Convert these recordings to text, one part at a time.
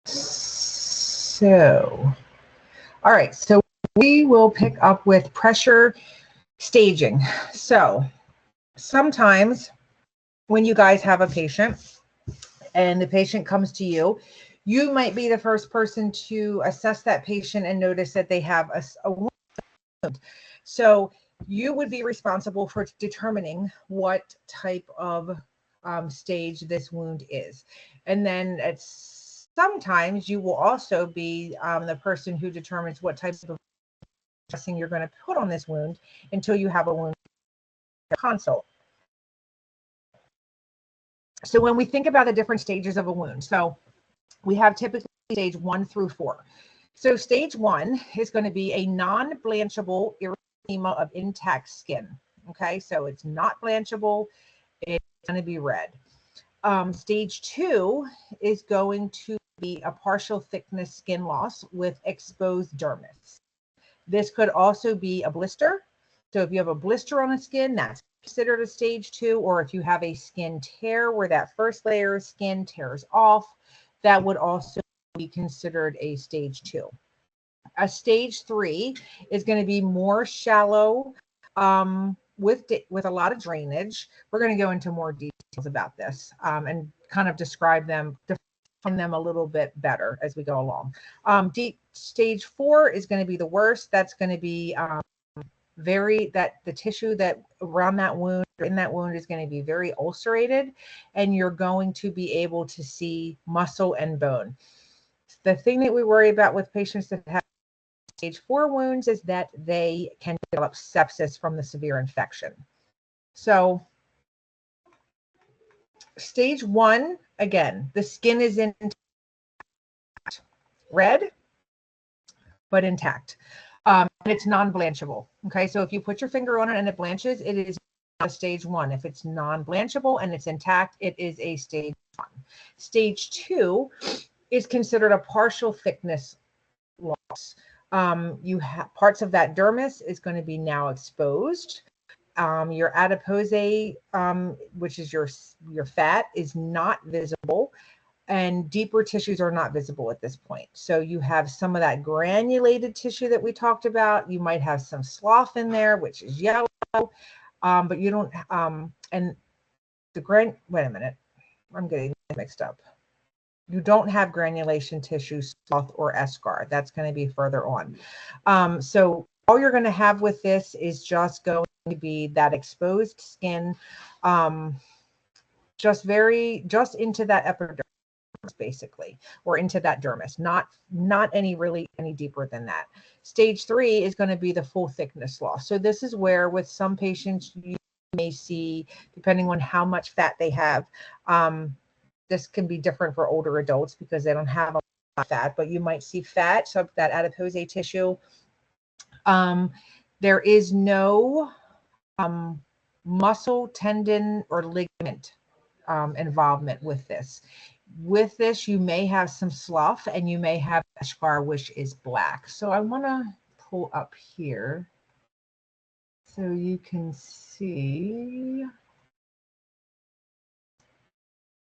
So, all right, so we will pick up with pressure staging. So sometimes when you guys have a patient and the patient comes to you, you might be the first person to assess that patient and notice that they have a wound. So you would be responsible for determining what type of stage this wound is. And then sometimes you will also be the person who determines what type of dressing you're going to put on this wound until you have a wound consult. So when we think about the different stages of a wound, so we have typically stage 1 through 4. So stage 1 is going to be a non-blanchable erythema of intact skin. Okay, so it's not blanchable. It's going to be red. Stage 2 is going to be a partial thickness skin loss with exposed dermis. This could also be a blister. So if you have a blister on the skin, that's considered a stage 2, or if you have a skin tear where that first layer of skin tears off, that would also be considered a stage 2. A stage 3 is going to be more shallow with a lot of drainage. We're going to go into more details about this and kind of define them a little bit better as we go along. Stage 4 is going to be the worst. That's going to be the tissue that around that wound, in that wound, is going to be very ulcerated, and you're going to be able to see muscle and bone. The thing that we worry about with patients that have stage 4 wounds is that they can develop sepsis from the severe infection. So stage 1, again, the skin is intact, red, but intact. And it's non-blanchable. Okay, so if you put your finger on it and it blanches, it is a stage 1. If it's non-blanchable and it's intact, it is a stage 1. Stage 2 is considered a partial thickness loss. You have parts of that dermis is going to be now exposed. Your adipose, which is your fat, is not visible, and deeper tissues are not visible at this point. So you have some of that granulated tissue that we talked about. You might have some slough in there, which is yellow, but you don't. And the wait a minute, I'm getting mixed up. You don't have granulation tissue, slough, or eschar. That's going to be further on. So all you're going to have with this is just going to be that exposed skin, just into that epidermis, basically, or into that dermis, not any deeper than that. Stage 3 is going to be the full thickness loss. So this is where with some patients you may see, depending on how much fat they have, this can be different for older adults because they don't have a lot of fat, but you might see fat, so that adipose tissue. There is no muscle, tendon, or ligament involvement with this. With this, you may have some slough and you may have eschar, which is black. So I want to pull up here so you can see.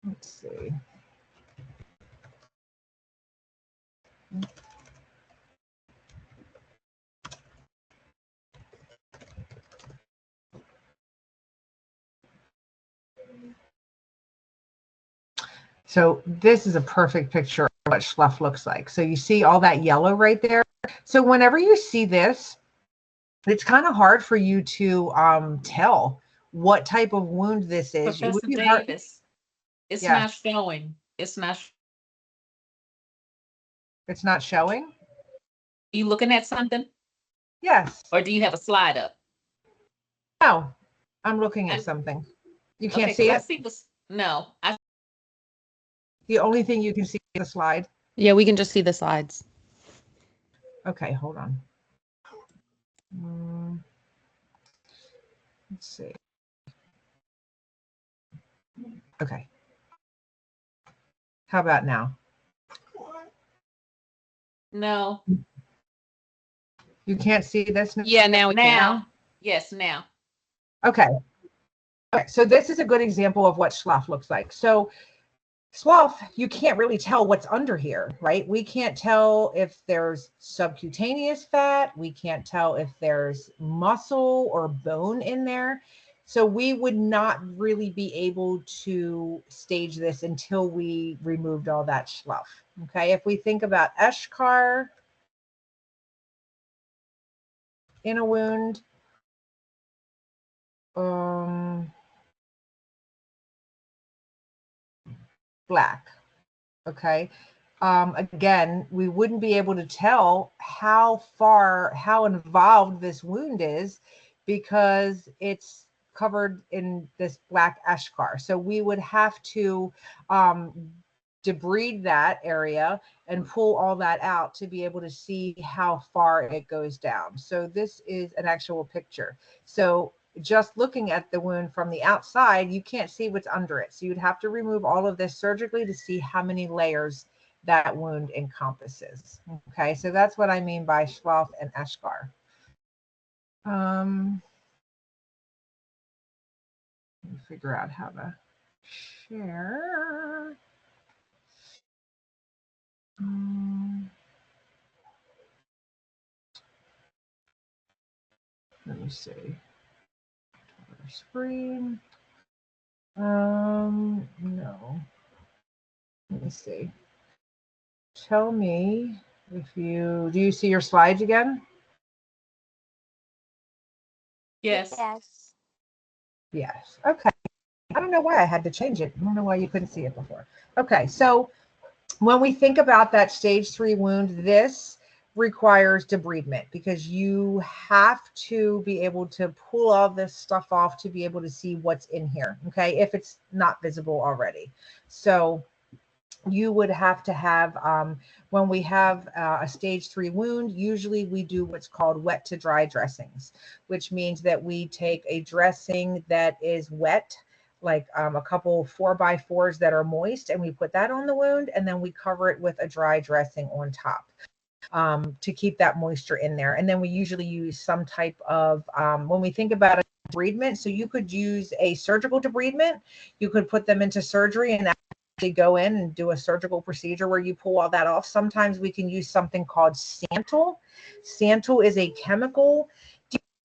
Let's see. So this is a perfect picture of what slough looks like. So you see all that yellow right there. So whenever you see this, it's kind of hard for you to tell what type of wound this is. Professor Davis, it's not showing. It's not showing? Are you looking at something? Yes. Or do you have a slide up? No, I'm looking at something. You can't see it? No. The only thing you can see is the slide? Yeah, we can just see the slides. Okay, hold on. Let's see. Okay. How about now? No. You can't see this now? Yeah, now we can. Yes, now. Okay. Okay, so this is a good example of what slough looks like. So Slough, you can't really tell what's under here, right? We can't tell if there's subcutaneous fat. We can't tell if there's muscle or bone in there. So we would not really be able to stage this until we removed all that slough. Okay, if we think about eschar in a wound, black. Okay. Again, we wouldn't be able to tell how involved this wound is because it's covered in this black eschar. So we would have to debride that area and pull all that out to be able to see how far it goes down. So this is an actual picture. So just looking at the wound from the outside, you can't see what's under it. So you'd have to remove all of this surgically to see how many layers that wound encompasses. Okay, so that's what I mean by slough and eschar. Let me figure out how to share. Let me see. Screen. No. Let me see. Tell me if do you see your slides again? Yes. Yes. Yes. Okay. I don't know why I had to change it. I don't know why you couldn't see it before. Okay. So when we think about that stage 3 wound, this requires debridement because you have to be able to pull all this stuff off to be able to see what's in here. Okay. If it's not visible already. So you would have to have, when we have a stage 3 wound, usually we do what's called wet to dry dressings, which means that we take a dressing that is wet, like a couple 4x4s that are moist, and we put that on the wound, and then we cover it with a dry dressing on top to keep that moisture in there. And then we usually use some type of, when we think about a debridement, so you could use a surgical debridement, you could put them into surgery and go in and do a surgical procedure where you pull all that off. Sometimes we can use something called Santal. Santal is a chemical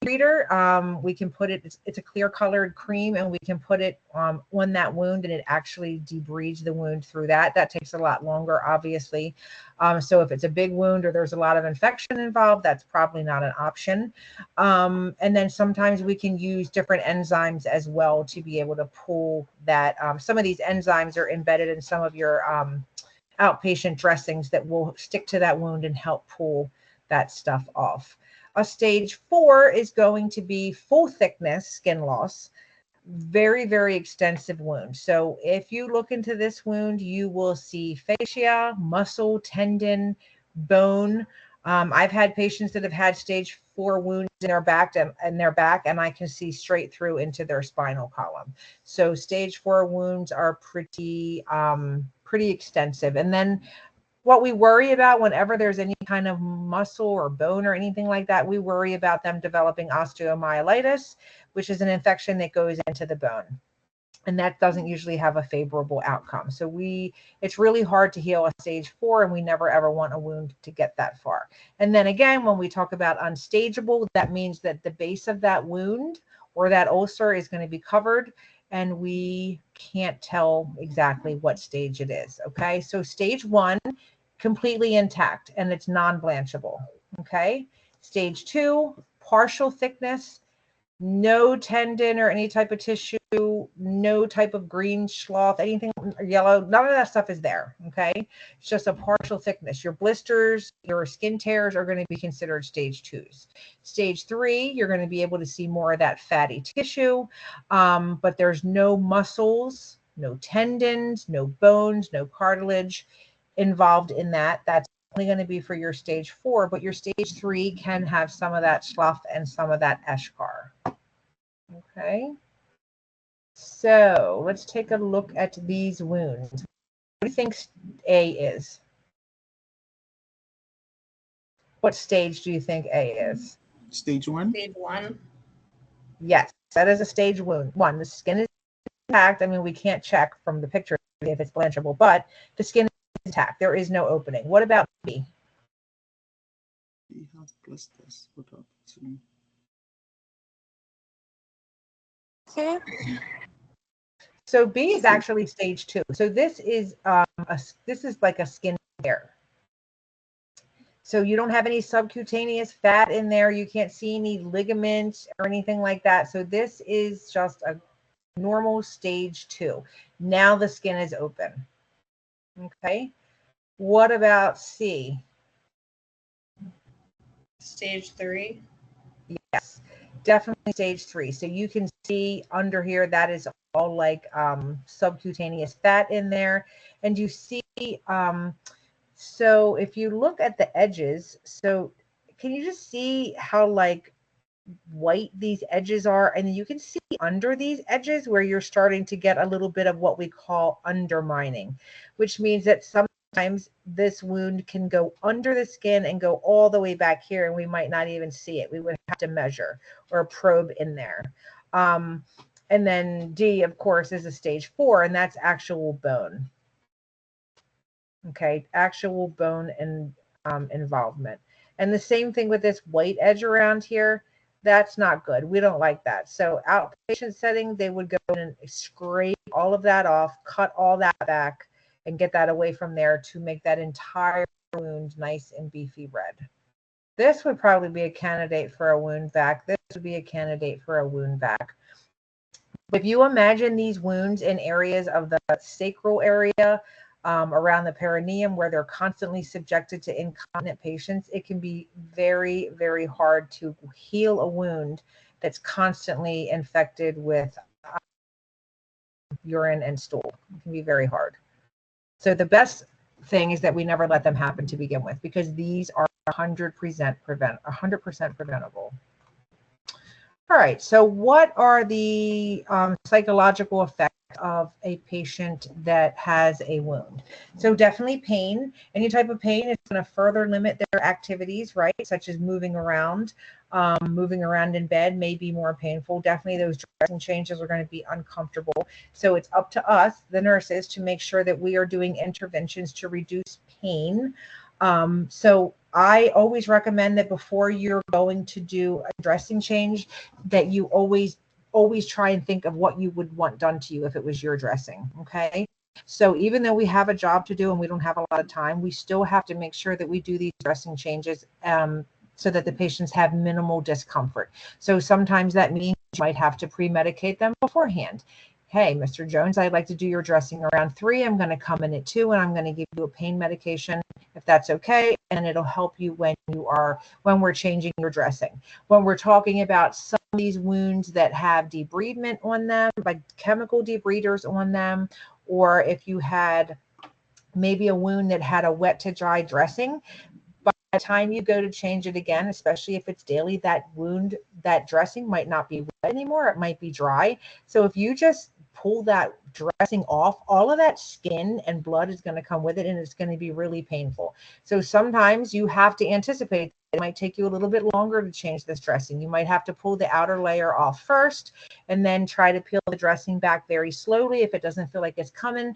debrider. We can put it, it's a clear colored cream, and we can put it on that wound, and it actually debrides the wound through that. That takes a lot longer, obviously. So if it's a big wound or there's a lot of infection involved, that's probably not an option. And then sometimes we can use different enzymes as well to be able to pull that. Some of these enzymes are embedded in some of your outpatient dressings that will stick to that wound and help pull that stuff off. A stage 4 is going to be full thickness skin loss, very, very extensive wound. So if you look into this wound, you will see fascia, muscle, tendon, bone. I've had patients that have had stage 4 wounds in their back, and I can see straight through into their spinal column. So stage 4 wounds are pretty extensive. And then what we worry about whenever there's any kind of muscle or bone or anything like that, we worry about them developing osteomyelitis, which is an infection that goes into the bone. And that doesn't usually have a favorable outcome. So it's really hard to heal a stage 4, and we never ever want a wound to get that far. And then again, when we talk about unstageable, that means that the base of that wound or that ulcer is going to be covered, and we can't tell exactly what stage it is. Okay, so stage 1, completely intact, and it's non-blanchable. Okay, stage 2, partial thickness, no tendon or any type of tissue, no type of green slough, anything yellow, none of that stuff is there. Okay, it's just a partial thickness. Your blisters, your skin tears are going to be considered stage 2s. Stage 3, you're going to be able to see more of that fatty tissue, but there's no muscles, no tendons, no bones, no cartilage involved in that. That's only going to be for your stage 4, but your stage 3 can have some of that slough and some of that eschar. Okay, so let's take a look at these wounds. What do you think A is? What stage do you think A is? Stage 1. Stage 1. Yes, that is a stage wound 1. The skin is intact. I mean, we can't check from the picture if it's blanchable, but the skin is intact. There is no opening. What about B? B has blisters. What happened? Okay. So B is actually stage 2. So this is like a skin tear. So you don't have any subcutaneous fat in there. You can't see any ligaments or anything like that. So this is just a normal stage 2. Now the skin is open. Okay. What about C? Stage 3. Yes, definitely stage 3. So you can see under here that is all like subcutaneous fat in there. And you see, so if you look at the edges, so can you just see how like white these edges are? And you can see under these edges where you're starting to get a little bit of what we call undermining, which means that sometimes this wound can go under the skin and go all the way back here, and we might not even see it. We would have to measure or probe in there. And then D, of course, is a stage 4, and that's actual bone. Okay, actual bone and involvement. And the same thing with this white edge around here. That's not good. We don't like that. So outpatient setting, they would go in and scrape all of that off, cut all that back, and get that away from there to make that entire wound nice and beefy red. This would probably be a candidate for a wound vac. This would be a candidate for a wound vac. If you imagine these wounds in areas of the sacral area, around the perineum, where they're constantly subjected to incontinent patients, it can be very, very hard to heal a wound that's constantly infected with urine and stool. It can be very hard. So the best thing is that we never let them happen to begin with, because these are 100% preventable. All right, so what are the psychological effects of a patient that has a wound? So definitely pain. Any type of pain is going to further limit their activities, right? Such as moving around in bed may be more painful. Definitely those dressing changes are going to be uncomfortable. So it's up to us, the nurses, to make sure that we are doing interventions to reduce pain. So I always recommend that before you're going to do a dressing change, that you always try and think of what you would want done to you if it was your dressing. Okay. So even though we have a job to do and we don't have a lot of time, we still have to make sure that we do these dressing changes so that the patients have minimal discomfort. So sometimes that means you might have to pre-medicate them beforehand. Hey, Mr. Jones, I'd like to do your dressing around 3. I'm going to come in at 2, and I'm going to give you a pain medication, if that's okay. And it'll help you when we're changing your dressing. When we're talking about some of these wounds that have debridement on them, like chemical debriders on them, or if you had maybe a wound that had a wet to dry dressing, by the time you go to change it again, especially if it's daily, that wound, that dressing might not be wet anymore. It might be dry. So if you just pull that dressing off, all of that skin and blood is going to come with it, and it's going to be really painful. So sometimes you have to anticipate it might take you a little bit longer to change this dressing. You might have to pull the outer layer off first and then try to peel the dressing back very slowly. If it doesn't feel like it's coming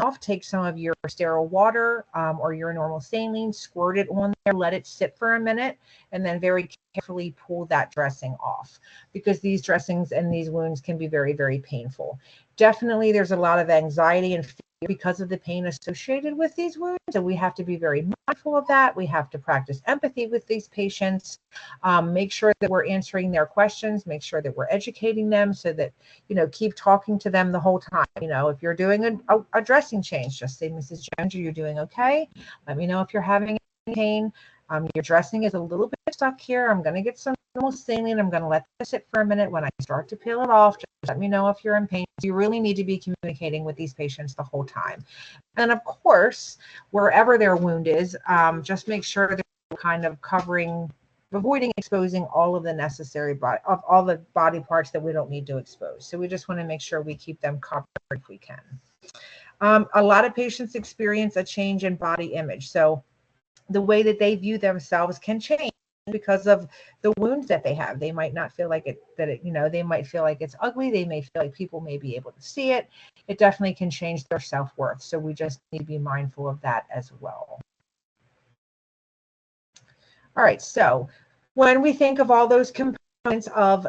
off, take some of your sterile water or your normal saline, squirt it on there, let it sit for a minute, and then very carefully pull that dressing off, because these dressings and these wounds can be very, very painful. Definitely there's a lot of anxiety and fear because of the pain associated with these wounds, so we have to be very mindful of that. We have to practice empathy with these patients, make sure that we're answering their questions, make sure that we're educating them, so that, keep talking to them the whole time. If you're doing a dressing change, just say, Mrs. Jones, are you doing okay? Let me know if you're having any pain. Your dressing is a little bit stuck here. I'm going to get some normal saline. I'm going to let this sit for a minute. When I start to peel it off, just let me know if you're in pain. You really need to be communicating with these patients the whole time. And of course, wherever their wound is, just make sure that you're kind of avoiding exposing all of the necessary all the body parts that we don't need to expose. So we just want to make sure we keep them covered if we can. A lot of patients experience a change in body image. So the way that they view themselves can change because of the wounds that they have. They might not feel like they might feel like it's ugly. They may feel like people may be able to see it. It definitely can change their self-worth. So we just need to be mindful of that as well. All right, so when we think of all those components of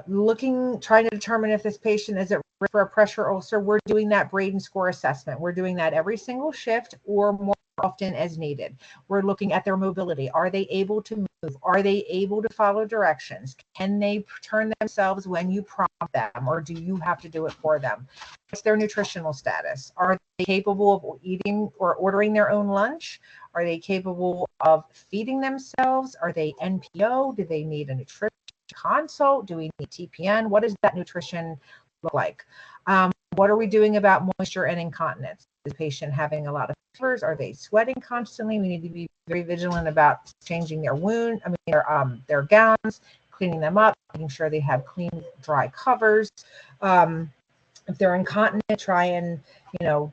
trying to determine if this patient is at risk for a pressure ulcer, we're doing that Braden score assessment. We're doing that every single shift or more often as needed. We're looking at their mobility. Are they able to move? Are they able to follow directions? Can they turn themselves when you prompt them, or do you have to do it for them? What's their nutritional status? Are they capable of eating or ordering their own lunch? Are they capable of feeding themselves? Are they NPO? Do they need a nutrition consult? Do we need TPN? What does that nutrition look like? What are we doing about moisture and incontinence? Is the patient having a lot of fevers? Are they sweating constantly? We need to be very vigilant about changing their their gowns, cleaning them up, making sure they have clean, dry covers. If they're incontinent, try and,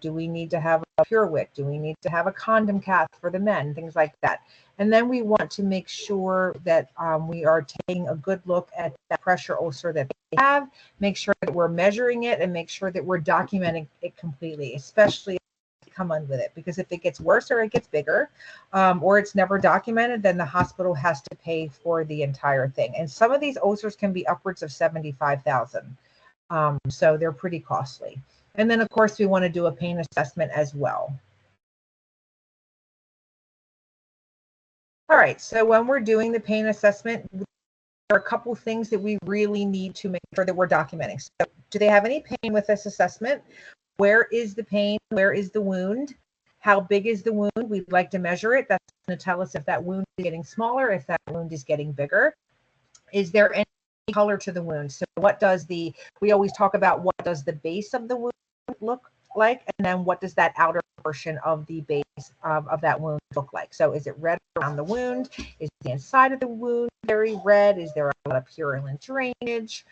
do we need to have a PureWick? Do we need to have a condom cath for the men? Things like that. And then we want to make sure that we are taking a good look at that pressure ulcer that they have, make sure that we're measuring it, and make sure that we're documenting it completely, especially if they come in with it. Because if it gets worse or it gets bigger, or it's never documented, then the hospital has to pay for the entire thing. And some of these ulcers can be upwards of $75,000. So they're pretty costly. And then, of course, we want to do a pain assessment as well. All right, so when we're doing the pain assessment, there are a couple things that we really need to make sure that we're documenting. So do they have any pain with this assessment? Where is the pain? Where is the wound? How big is the wound? We'd like to measure it. That's going to tell us if that wound is getting smaller, if that wound is getting bigger. Is there any color to the wound? So we always talk about what does the base of the wound look like, and then what does that outer portion of the base of that wound look like? So is it red around the wound? Is the inside of the wound very red? Is there a lot of purulent drainage?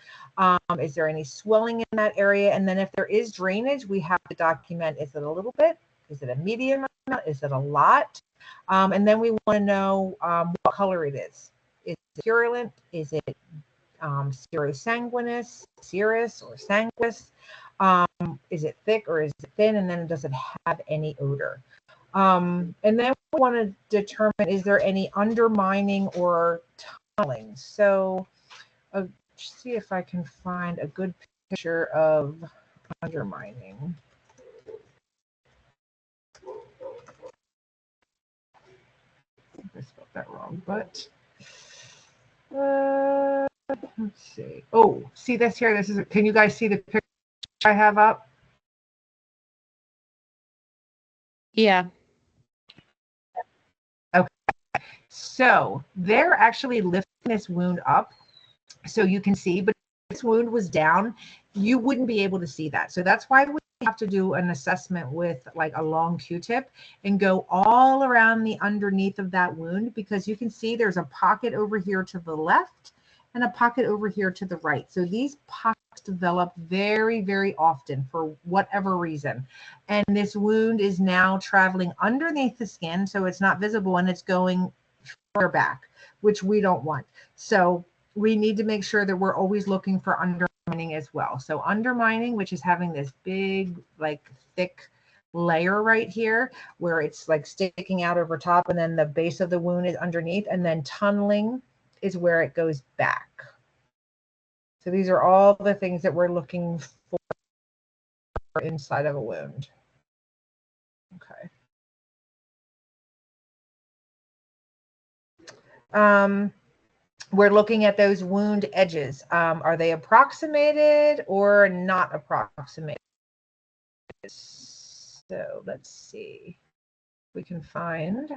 Is there any swelling in that area? And then if there is drainage, we have to document, is it a little bit? Is it a medium amount? Is it a lot? And then we want to know what color it is. Is it purulent? Is it serosanguinous, serous, or sanguis? Is it thick or is it thin? And then does it have any odor? And then we want to determine, is there any undermining or tunneling? So see if I can find a good picture of undermining. I spelled that wrong, but let's see. Oh, see this here? This is. Can you guys see the picture I have up? Yeah. Okay. So they're actually lifting this wound up so you can see, but if this wound was down, you wouldn't be able to see that. So that's why we have to do an assessment with like a long Q-tip and go all around the underneath of that wound, because you can see there's a pocket over here to the left and a pocket over here to the right. So these pockets develop very, very often for whatever reason. And this wound is now traveling underneath the skin, so it's not visible, and it's going further back, which we don't want. So we need to make sure that we're always looking for undermining as well. So undermining, which is having this big, like thick layer right here where it's like sticking out over top, and then the base of the wound is underneath, and then tunneling is where it goes back. So these are all the things that we're looking for inside of a wound. Okay. We're looking at those wound edges. Are they approximated or not approximated? So let's see if we can find.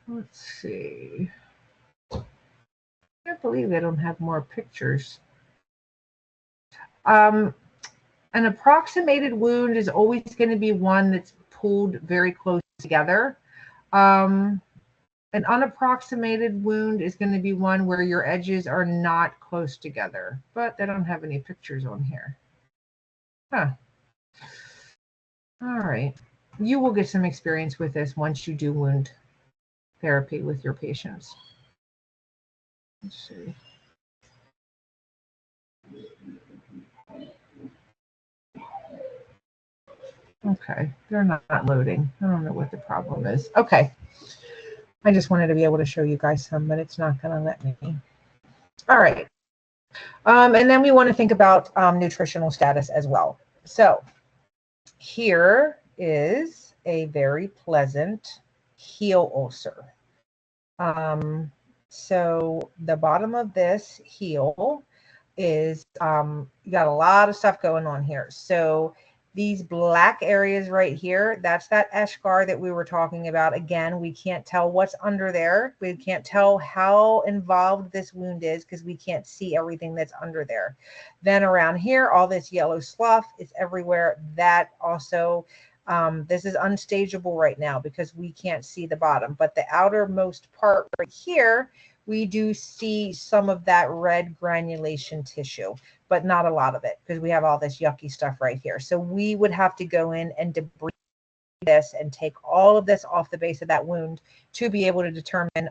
Let's see. I can't believe they don't have more pictures. An approximated wound is always going to be one that's pulled very close together. An unapproximated wound is going to be one where your edges are not close together, but they don't have any pictures on here. Huh. All right. You will get some experience with this once you do wound therapy with your patients. Let's see. Okay, they're not loading. I don't know what the problem is. Okay. I just wanted to be able to show you guys some, but it's not going to let me. All right. And then we want to think about nutritional status as well. So here is a very pleasant heel ulcer. So the bottom of this heel is, you got a lot of stuff going on here. So these black areas right here, that's that eschar that we were talking about. Again, we can't tell what's under there. We can't tell how involved this wound is because we can't see everything that's under there. Then around here, all this yellow slough is everywhere. That also, this is unstageable right now because we can't see the bottom. But the outermost part right here, we do see some of that red granulation tissue, but not a lot of it because we have all this yucky stuff right here. So we would have to go in and debride this and take all of this off the base of that wound to be able to determine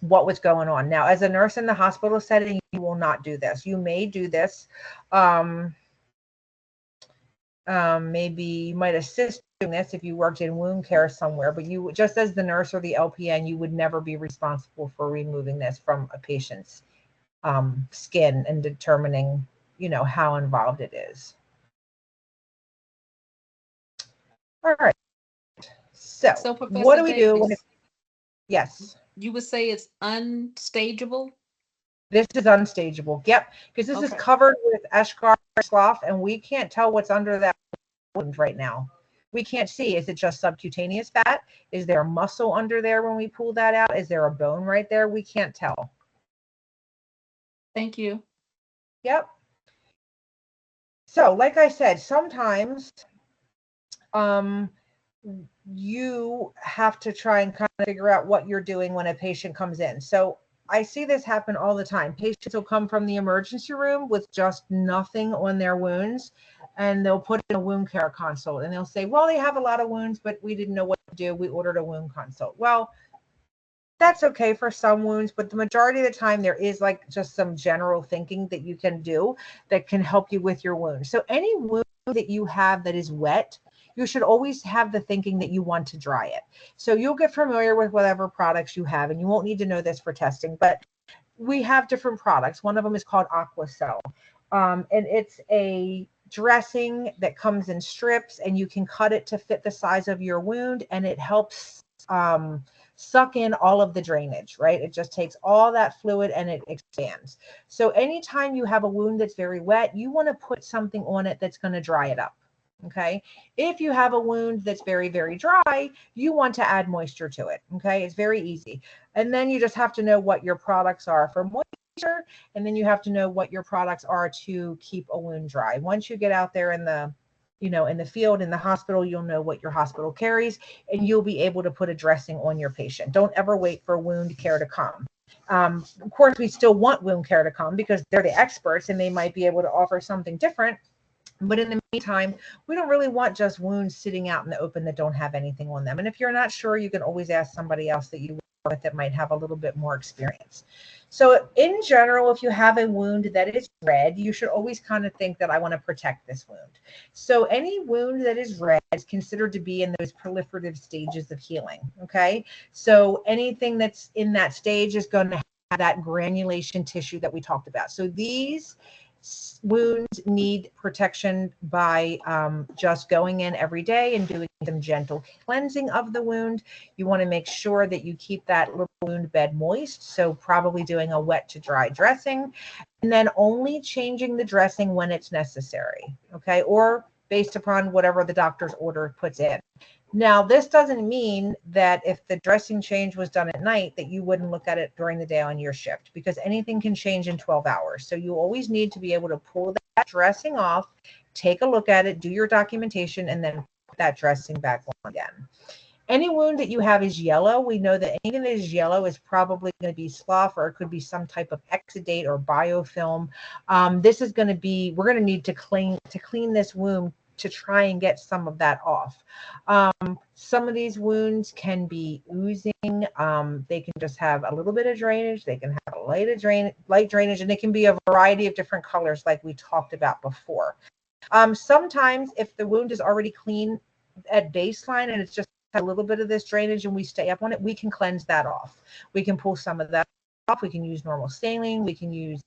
what was going on. Now, as a nurse in the hospital setting, you will not do this. You may do this. Maybe you might assist in this if you worked in wound care somewhere, but you, just as the nurse or the LPN, you would never be responsible for removing this from a patient's skin and determining, you know, how involved it is. All right. So Professor what do we do Davis, when yes. You would say it's unstageable? This is unstageable. Yep, because this is covered with eschar slough, and we can't tell what's under that wound right now. We can't see. Is it just subcutaneous fat? Is there a muscle under there when we pull that out? Is there a bone right there? We can't tell. Thank you. Yep. So, like I said, sometimes you have to try and kind of figure out what you're doing when a patient comes in. So I see this happen all the time. Patients will come from the emergency room with just nothing on their wounds, and they'll put in a wound care consult, and they'll say, well, they have a lot of wounds, but we didn't know what to do. We ordered a wound consult. Well, that's okay for some wounds, but the majority of the time there is like just some general thinking that you can do that can help you with your wound. So any wound that you have that is wet, you should always have the thinking that you want to dry it. So you'll get familiar with whatever products you have, and you won't need to know this for testing, but we have different products. One of them is called Aquacell, and it's a dressing that comes in strips, and you can cut it to fit the size of your wound, and it helps suck in all of the drainage, right? It just takes all that fluid and it expands. So anytime you have a wound that's very wet, you want to put something on it that's going to dry it up. Okay. If you have a wound that's very, very dry, you want to add moisture to it. Okay. It's very easy. And then you just have to know what your products are for moisture. And then you have to know what your products are to keep a wound dry. Once you get out there in the, you know, in the field, in the hospital, you'll know what your hospital carries, and you'll be able to put a dressing on your patient. Don't ever wait for wound care to come. Of course, we still want wound care to come because they're the experts and they might be able to offer something different. But in the meantime, we don't really want just wounds sitting out in the open that don't have anything on them. And if you're not sure, you can always ask somebody else that you work with that might have a little bit more experience. So in general, if you have a wound that is red, you should always kind of think that I want to protect this wound. So any wound that is red is considered to be in those proliferative stages of healing. Okay. So anything that's in that stage is going to have that granulation tissue that we talked about. So these wounds need protection by just going in every day and doing some gentle cleansing of the wound. You want to make sure that you keep that little wound bed moist, so probably doing a wet to dry dressing, and then only changing the dressing when it's necessary, okay, or based upon whatever the doctor's order puts in. Now, this doesn't mean that if the dressing change was done at night that you wouldn't look at it during the day on your shift, because anything can change in 12 hours. So you always need to be able to pull that dressing off, take a look at it, do your documentation, and then put that dressing back on again. Any wound that you have is yellow. We know that anything that is yellow is probably going to be slough, or it could be some type of exudate or biofilm. This is going to be, we're going to need to clean this wound to try and get some of that off. Some of these wounds can be oozing. They can just have a little bit of drainage. They can have a light drainage, and it can be a variety of different colors like we talked about before. Sometimes if the wound is already clean at baseline and it's just a little bit of this drainage and we stay up on it, we can cleanse that off. We can pull some of that off. We can use normal saline. We can use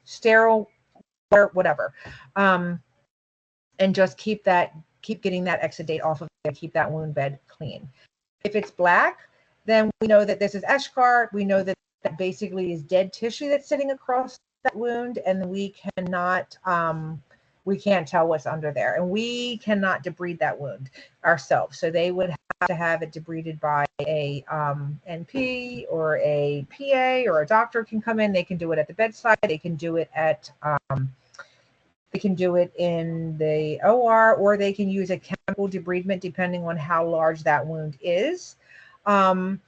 sterile water, whatever. And just keep getting that exudate off of it, keep that wound bed clean. If it's black, then we know that this is eschar. We know that that basically is dead tissue that's sitting across that wound, and we can't tell what's under there, and we cannot debride that wound ourselves. So they would have to have it debrided by a NP or a PA, or a doctor can come in. They can do it at the bedside. They can do it at they can do it in the OR, or they can use a chemical debridement depending on how large that wound is. But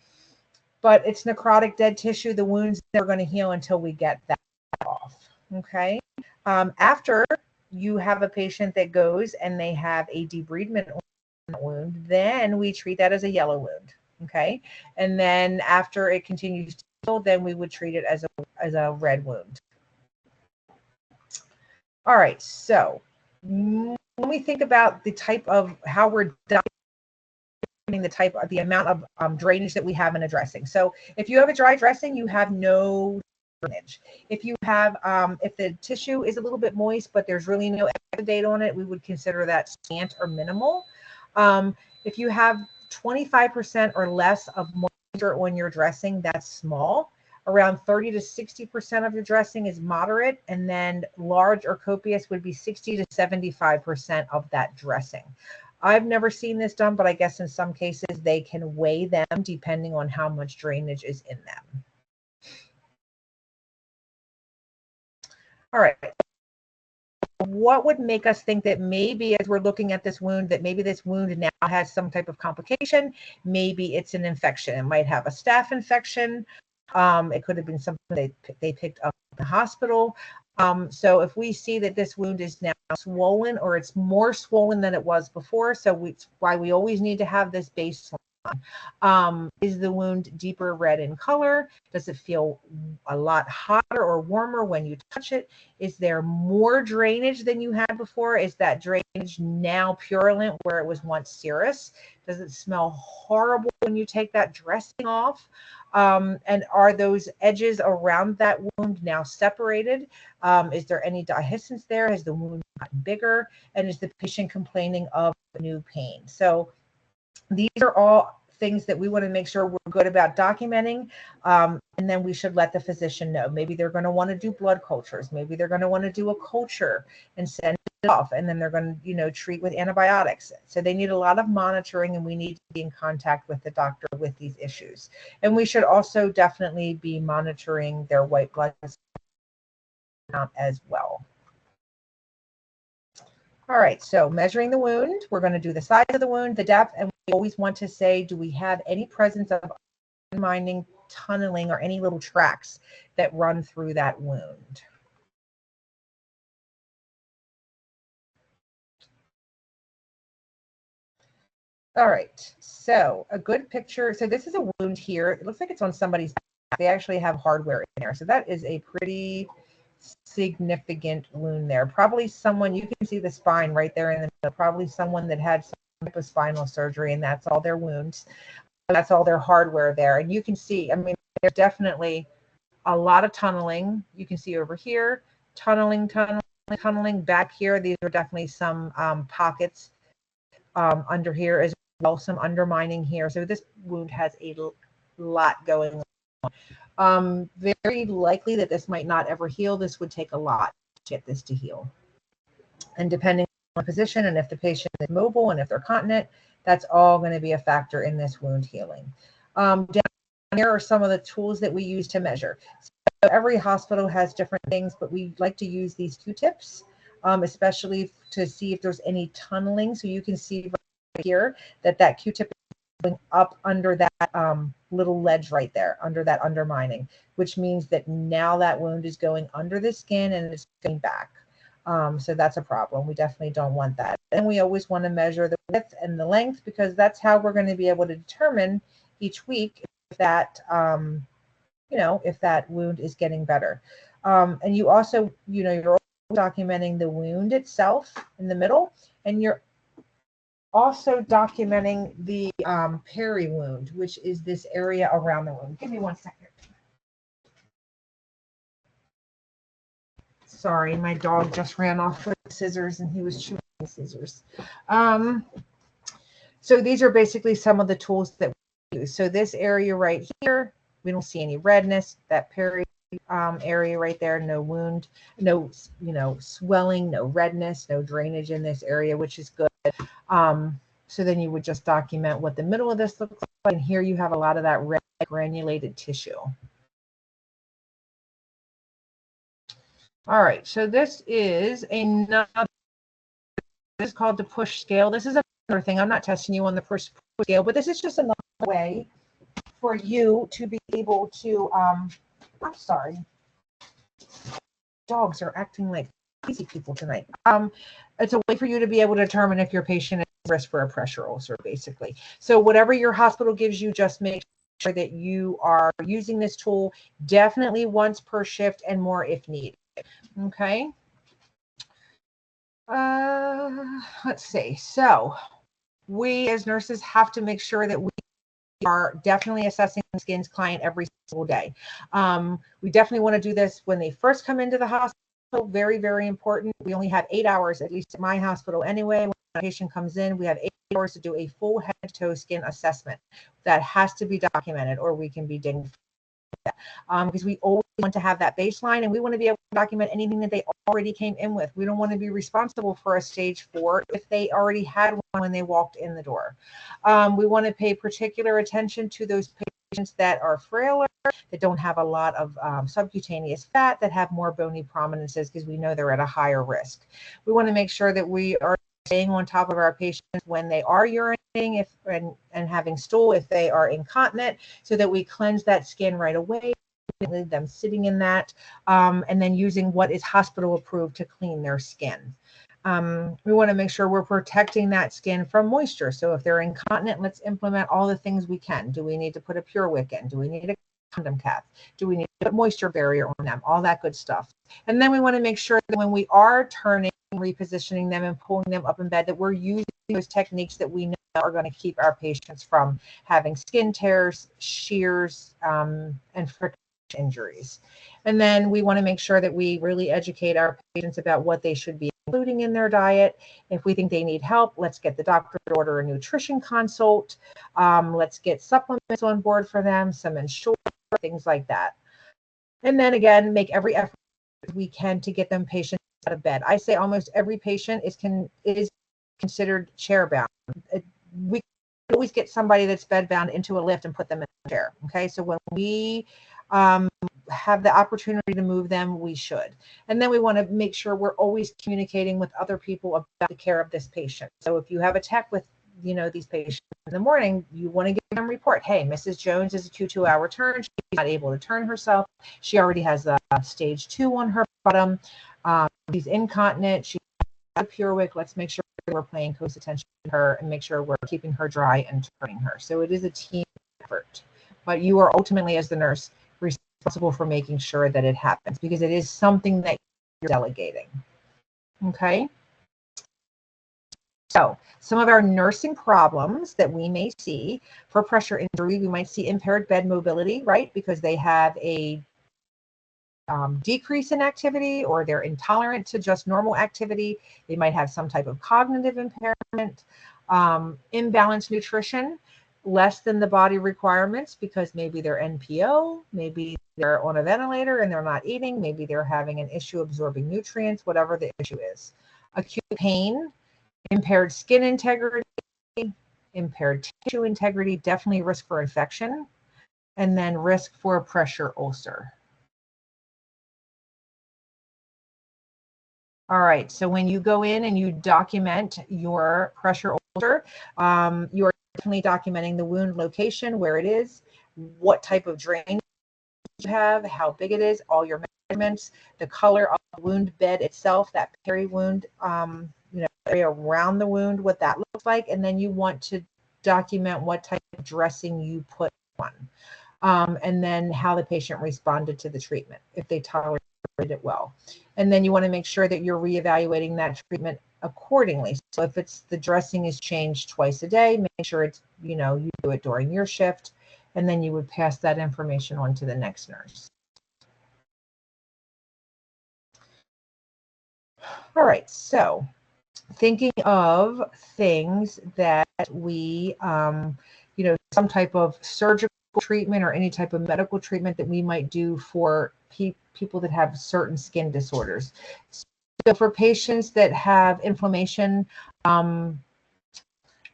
it's necrotic dead tissue. The wound's never going to heal until we get that off. Okay. After you have a patient that goes and they have a debridement wound, then we treat that as a yellow wound. Okay. And then after it continues to heal, then we would treat it as a red wound. All right, so when we think about the type of how we're documenting the amount of drainage that we have in a dressing. So if you have a dry dressing, you have no drainage. If you have, if the tissue is a little bit moist, but there's really no exudate on it, we would consider that scant or minimal. If you have 25% or less of moisture on your dressing, that's small. Around 30 to 60% of your dressing is moderate, and then large or copious would be 60 to 75% of that dressing. I've never seen this done, but I guess in some cases they can weigh them depending on how much drainage is in them. All right. What would make us think that maybe as we're looking at this wound, that maybe this wound now has some type of complication? Maybe it's an infection. It might have a staph infection. It could have been something they picked up in the hospital. So if we see that this wound is now swollen, or it's more swollen than it was before, so it's why we always need to have this baseline. Is the wound deeper red in color? Does it feel a lot hotter or warmer when you touch it? Is there more drainage than you had before? Is that drainage now purulent where it was once serous? Does it smell horrible when you take that dressing off? And are those edges around that wound now separated? Is there any dehiscence there? Has the wound gotten bigger? And is the patient complaining of new pain? So these are all things that we want to make sure we're good about documenting. And then we should let the physician know. Maybe they're going to want to do blood cultures. Maybe they're going to want to do a culture and send it off. And then they're going to, treat with antibiotics. So they need a lot of monitoring, and we need to be in contact with the doctor with these issues. And we should also definitely be monitoring their white blood count as well. All right, so measuring the wound, we're going to do the size of the wound, the depth, and we always want to say, do we have any presence of undermining, tunneling, or any little tracks that run through that wound? All right, so a good picture. So this is a wound here. It looks like it's on somebody's back. They actually have hardware in there. So that is a pretty significant wound there. Probably someone, you can see the spine right there in the middle, probably someone that had some type of spinal surgery, and that's all their wounds. That's all their hardware there. And you can see, I mean, there's definitely a lot of tunneling. You can see over here, tunneling back here. These are definitely some pockets under here as well, some undermining here. So this wound has a lot going on. Very likely that this might not ever heal. This would take a lot to get this to heal. And depending on the position, and if the patient is mobile and if they're continent, that's all going to be a factor in this wound healing. Down here are some of the tools that we use to measure. So every hospital has different things, but we like to use these Q-tips, especially to see if there's any tunneling. So you can see right here that Q-tip is going up under that little ledge right there, under that undermining, which means that now that wound is going under the skin and it's going back. So that's a problem. We definitely don't want that. And we always want to measure the width and the length, because that's how we're going to be able to determine each week if that, if that wound is getting better. And you also, you're documenting the wound itself in the middle, and you're also documenting the peri wound, which is this area around the wound. Give me 1 second. Sorry, my dog just ran off with scissors and he was chewing the scissors. So these are basically some of the tools that we use. So this area right here, we don't see any redness. That peri area right there, no wound, no swelling, no redness, no drainage in this area, which is good. So then you would just document what the middle of this looks like, and here you have a lot of that red granulated tissue. All right, so this is another, this is called the push scale. This is another thing. I'm not testing you on the push scale, but this is just another way for you to be able to, I'm sorry, dogs are acting like crazy people tonight. It's a way for you to be able to determine if your patient is at risk for a pressure ulcer, basically. So whatever your hospital gives you, just make sure that you are using this tool definitely once per shift and more if needed. Okay. Let's see. So we as nurses have to make sure that we are definitely assessing the skin's client every single day. We definitely want to do this when they first come into the hospital. Very, very important. We only have 8 hours, at least at my hospital anyway. When a patient comes in, we have 8 hours to do a full head to toe skin assessment. That has to be documented, or we can be dinged. Because we always want to have that baseline, and we want to be able to document anything that they already came in with. We don't want to be responsible for a stage 4 if they already had one when they walked in the door. We want to pay particular attention to those patients that are frailer, that don't have a lot of subcutaneous fat, that have more bony prominences, because we know they're at a higher risk. We want to make sure that we are staying on top of our patients when they are urinating and having stool, if they are incontinent, so that we cleanse that skin right away, leave them sitting in that, and then using what is hospital approved to clean their skin. We want to make sure we're protecting that skin from moisture. So if they're incontinent, let's implement all the things we can. Do we need to put a Pure Wick in? Do we need a condom cap? Do we need to put moisture barrier on them? All that good stuff. And then we want to make sure that when we are turning, repositioning them and pulling them up in bed, that we're using those techniques that we know are going to keep our patients from having skin tears, shears, and friction injuries. And then we want to make sure that we really educate our patients about what they should be including in their diet. If we think they need help, let's get the doctor to order a nutrition consult. Let's get supplements on board for them, some Ensure, things like that. And then again, make every effort we can to get them patients out of bed. I say almost every patient is considered chair bound. We always get somebody that's bed bound into a lift and put them in a chair. Okay, so when we have the opportunity to move them, we should. And then we want to make sure we're always communicating with other people about the care of this patient. So if you have a tech with these patients in the morning, you want to give them a report. Hey, Mrs. Jones is a Q2 hour turn. She's not able to turn herself. She already has a stage 2 on her bottom. She's incontinent. She has a Pure Wick. Let's make sure we're paying close attention to her and make sure we're keeping her dry and turning her. So it is a team effort, but you are ultimately, as the nurse, responsible for making sure that it happens, because it is something that you're delegating. Okay. So some of our nursing problems that we may see for pressure injury, we might see impaired bed mobility, right? Because they have a decrease in activity, or they're intolerant to just normal activity. They might have some type of cognitive impairment, imbalanced nutrition, less than the body requirements, because maybe they're NPO, maybe they're on a ventilator and they're not eating, maybe they're having an issue absorbing nutrients, whatever the issue is. Acute pain, impaired skin integrity, impaired tissue integrity, definitely risk for infection, and then risk for a pressure ulcer. All right, so when you go in and you document your pressure ulcer, you are definitely documenting the wound location, where it is, what type of drain you have, how big it is, all your measurements, the color of the wound bed itself, that peri-wound area around the wound, what that looks like, and then you want to document what type of dressing you put on, and then how the patient responded to the treatment, if they tolerated it well. And then you want to make sure that you're reevaluating that treatment accordingly. So if it's the dressing is changed twice a day, make sure it's, you do it during your shift, and then you would pass that information on to the next nurse. All right, so thinking of things that we, some type of surgical treatment or any type of medical treatment that we might do for people that have certain skin disorders. So for patients that have inflammation,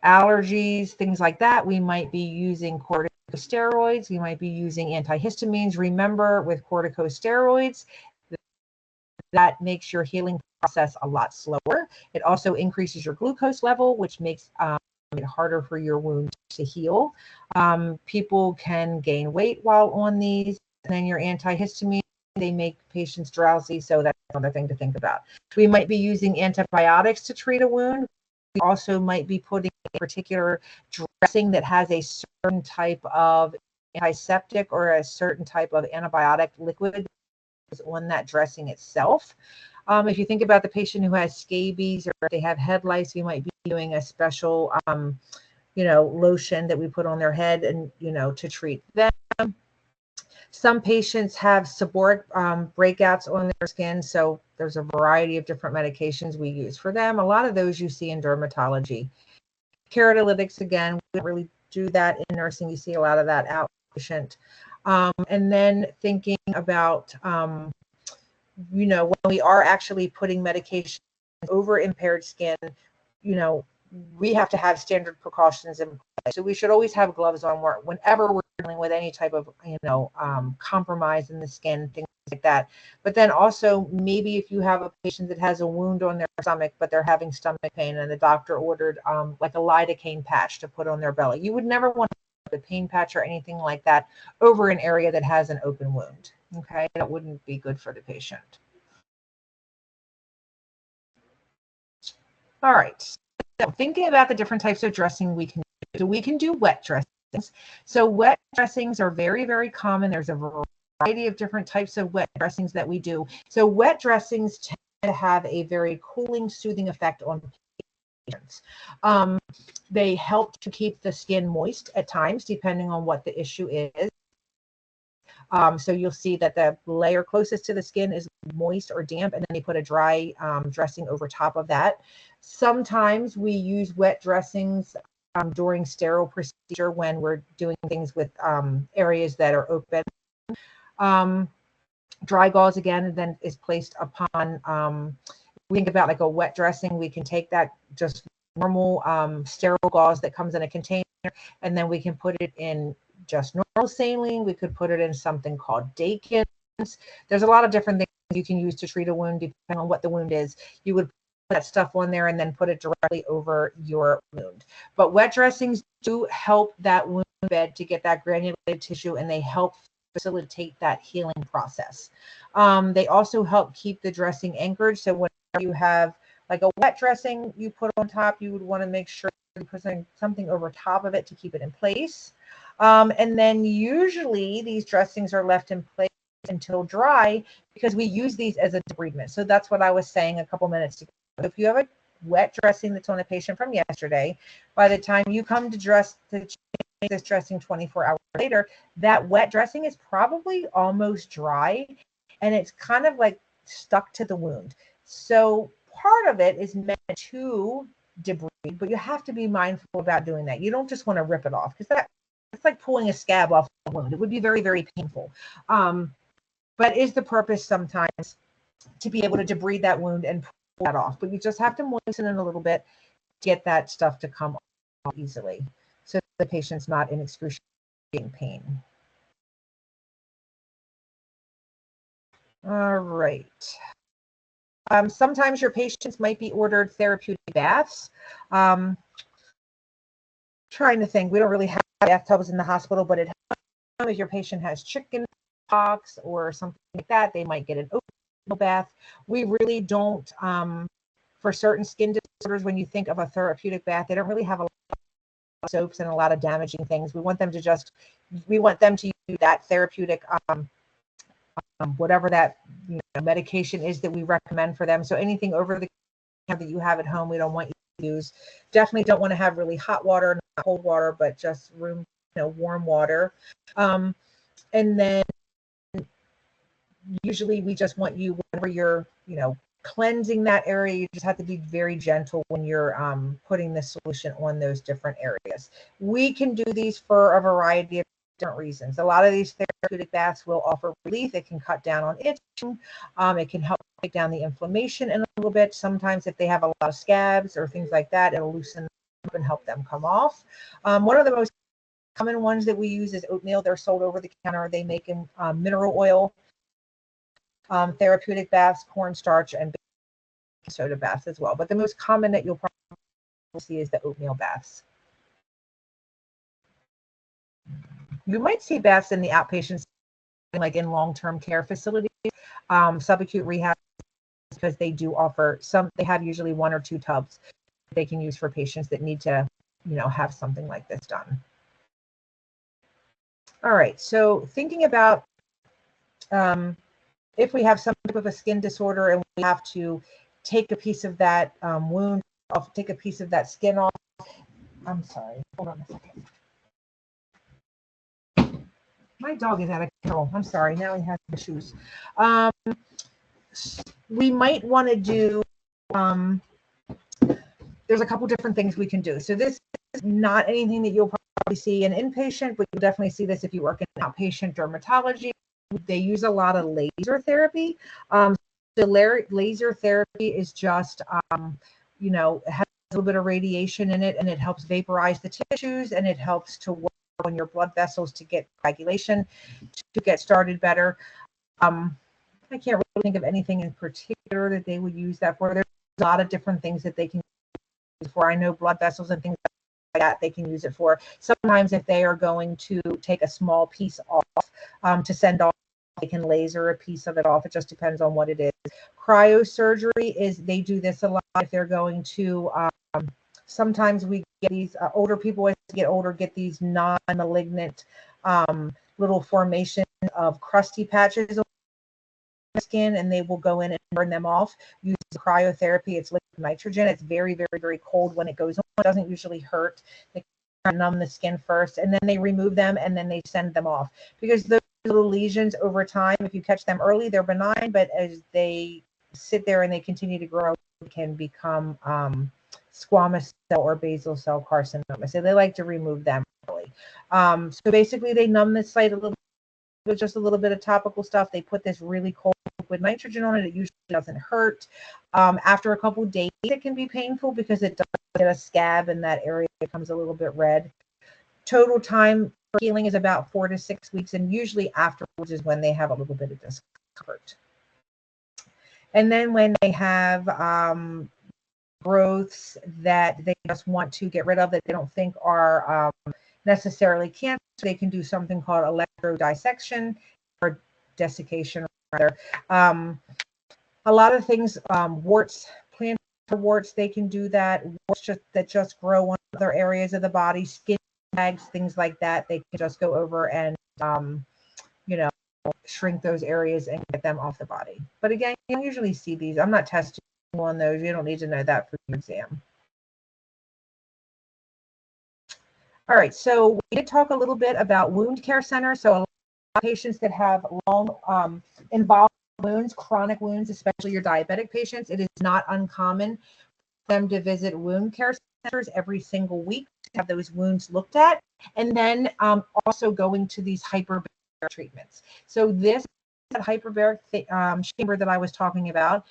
allergies, things like that, we might be using corticosteroids. We might be using antihistamines. Remember, with corticosteroids, that makes your healing process a lot slower. It also increases your glucose level, which makes it harder for your wound to heal. People can gain weight while on these, and then your antihistamine, they make patients drowsy, so that's another thing to think about. We might be using antibiotics to treat a wound. We also might be putting a particular dressing that has a certain type of antiseptic or a certain type of antibiotic liquid on that dressing itself. If you think about the patient who has scabies or if they have head lice, we might be doing a special, lotion that we put on their head and, to treat them. Some patients have seborrheic breakouts on their skin, so there's a variety of different medications we use for them. A lot of those you see in dermatology. Keratolytics, again, we don't really do that in nursing. You see a lot of that outpatient. And then thinking about, when we are actually putting medication over impaired skin, we have to have standard precautions in place. So we should always have gloves on whenever we're dealing with any type of, compromise in the skin, things like that. But then also, maybe if you have a patient that has a wound on their stomach, but they're having stomach pain and the doctor ordered like a lidocaine patch to put on their belly, you would never want to put a pain patch or anything like that over an area that has an open wound. Okay, that wouldn't be good for the patient. All right, so thinking about the different types of dressing we can do. So we can do wet dressings. So wet dressings are very, very common. There's a variety of different types of wet dressings that we do. So wet dressings tend to have a very cooling, soothing effect on patients. They help to keep the skin moist at times, depending on what the issue is. So you'll see that the layer closest to the skin is moist or damp, and then they put a dry dressing over top of that. Sometimes we use wet dressings during sterile procedure when we're doing things with areas that are open. Dry gauze, again, then is placed upon, we think about like a wet dressing, we can take that just normal sterile gauze that comes in a container, and then we can put it in just normal saline. We could put it in something called Dakins. There's a lot of different things you can use to treat a wound depending on what the wound is. You would put that stuff on there and then put it directly over your wound. But wet dressings do help that wound bed to get that granulated tissue, and they help facilitate that healing process. They also help keep the dressing anchored. So when you have like a wet dressing you put on top, you would want to make sure you put something over top of it to keep it in place. And then usually these dressings are left in place until dry because we use these as a debridement. So that's what I was saying a couple minutes ago. If you have a wet dressing that's on a patient from yesterday, by the time you come to change this dressing 24 hours later, that wet dressing is probably almost dry and it's kind of like stuck to the wound. So part of it is meant to debride, but you have to be mindful about doing that. You don't just want to rip it off because it's like pulling a scab off the wound. It would be very, very painful. But is the purpose sometimes to be able to debride that wound and pull that off. But you just have to moisten it a little bit to get that stuff to come off easily so the patient's not in excruciating pain. All right. Sometimes your patients might be ordered therapeutic baths. trying to think. We don't really have bathtubs in the hospital, but it helps if your patient has chicken pox or something like that. They might get an oatmeal bath. We really don't, for certain skin disorders, when you think of a therapeutic bath, they don't really have a lot of soaps and a lot of damaging things. We want them to use that therapeutic, whatever that medication is that we recommend for them. So anything over the counter that you have at home, we don't want you to use. Definitely don't want to have really hot water, not cold water, but just warm water. And then usually we just want you, whenever you're, cleansing that area, you just have to be very gentle when you're putting the solution on those different areas. We can do these for a variety of different reasons. A lot of these therapeutic baths will offer relief. It can cut down on itching. It can help take down the inflammation in a little bit. Sometimes if they have a lot of scabs or things like that, it'll loosen them up and help them come off. One of the most common ones that we use is oatmeal. They're sold over the counter. They make in mineral oil, therapeutic baths, cornstarch, and baking soda baths as well. But the most common that you'll probably see is the oatmeal baths. You might see baths in the outpatient, like in long-term care facilities, subacute rehab, because they do offer some. They have usually 1 or 2 tubs they can use for patients that need to, have something like this done. All right. So thinking about if we have some type of a skin disorder and we have to take a piece of that wound off, take a piece of that skin off. I'm sorry. Hold on a second. My dog is out of control. I'm sorry. Now he has issues. We might want to do, there's a couple different things we can do. So this is not anything that you'll probably see in inpatient, but you'll definitely see this if you work in outpatient dermatology. They use a lot of laser therapy. The laser therapy is just, it has a little bit of radiation in it, and it helps vaporize the tissues, and it helps to work on your blood vessels to get coagulation to get started better. I can't really think of anything in particular that they would use that for. There's a lot of different things that they can use for. I know blood vessels and things like that they can use it for. Sometimes if they are going to take a small piece off to send off, they can laser a piece of it off. It just depends on what it is. Cryosurgery they do this a lot if they're going to, sometimes we get these older people, as they get older, get these non-malignant little formation of crusty patches on the skin, and they will go in and burn them off. Use cryotherapy. It's liquid nitrogen. It's very, very, very cold when it goes on. It doesn't usually hurt. They numb the skin first, and then they remove them, and then they send them off. Because those little lesions over time, if you catch them early, they're benign, but as they sit there and they continue to grow, it can become squamous cell or basal cell carcinoma. So they like to remove them early. So basically they numb the site a little with just a little bit of topical stuff. They put this really cold liquid nitrogen on it. It usually doesn't hurt. After a couple of days, it can be painful because it does get a scab and that area becomes a little bit red. Total time for healing is about 4 to 6 weeks, and usually afterwards is when they have a little bit of discomfort. And then when they have growths that they just want to get rid of, that they don't think are necessarily cancer, they can do something called electrodissection or desiccation rather. A lot of things, warts, plantar warts, they can do that. Warts that just grow on other areas of the body, skin tags, things like that. They can just go over and shrink those areas and get them off the body. But again, you don't usually see these. I'm not testing on those. You don't need to know that for your exam. All right, so we did talk a little bit about wound care centers. So a lot of patients that have long involved wounds, chronic wounds, especially your diabetic patients, it is not uncommon for them to visit wound care centers every single week to have those wounds looked at, and then also going to these hyperbaric treatments. So this hyperbaric chamber that I was talking about,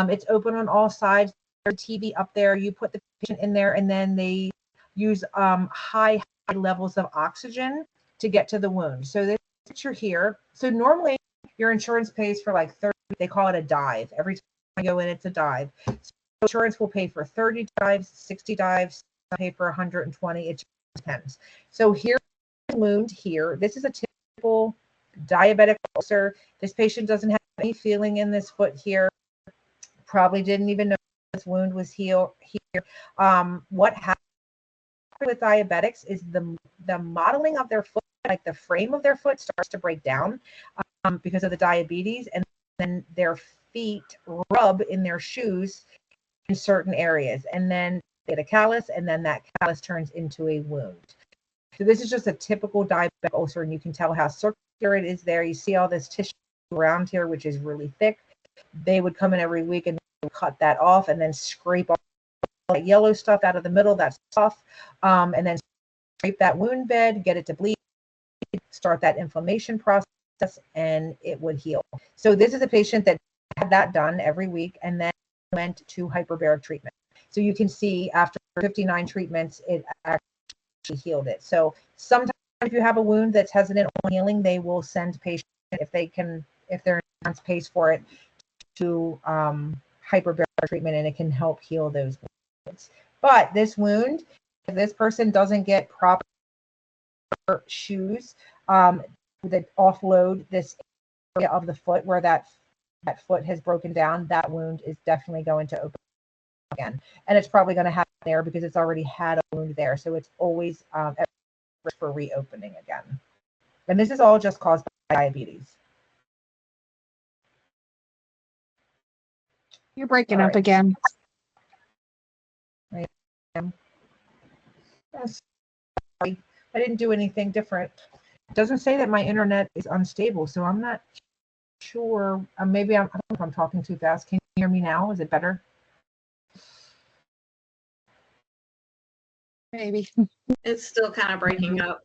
it's open on all sides. There's a TV up there. You put the patient in there, and then they use high levels of oxygen to get to the wound. So this picture here. So normally your insurance pays for like 30. They call it a dive. Every time I go in, it's a dive. So insurance will pay for 30 dives, 60 dives, pay for 120. It pens. So here's a wound here. This is a typical diabetic ulcer. This patient doesn't have any feeling in this foot here. Probably didn't even know this wound was here. What happens with diabetics is the modeling of their foot, like the frame of their foot, starts to break down because of the diabetes, and then their feet rub in their shoes in certain areas, and then they get a callus, and then that callus turns into a wound. So this is just a typical diabetic ulcer, and you can tell how circular it is there. You see all this tissue around here, which is really thick. They would come in every week and cut that off and then scrape all that yellow stuff out of the middle, that's tough, and then scrape that wound bed, get it to bleed, start that inflammation process, and it would heal. So this is a patient that had that done every week and then went to hyperbaric treatment. So you can see after 59 treatments, it actually healed it. So sometimes if you have a wound that's hesitant on healing, they will send patients, if their insurance pays for it, to hyperbaric treatment, and it can help heal those wounds. But this wound, if this person doesn't get proper shoes that offload this area of the foot where that foot has broken down, that wound is definitely going to open again. And it's probably going to happen there because it's already had a wound there. So it's always at risk for reopening again. And this is all just caused by diabetes. You're breaking up again. Sorry, I didn't do anything different. It doesn't say that my internet is unstable, so I'm not sure. Maybe I don't know if I'm talking too fast. Can you hear me now? Is it better? Maybe. It's still kind of breaking up.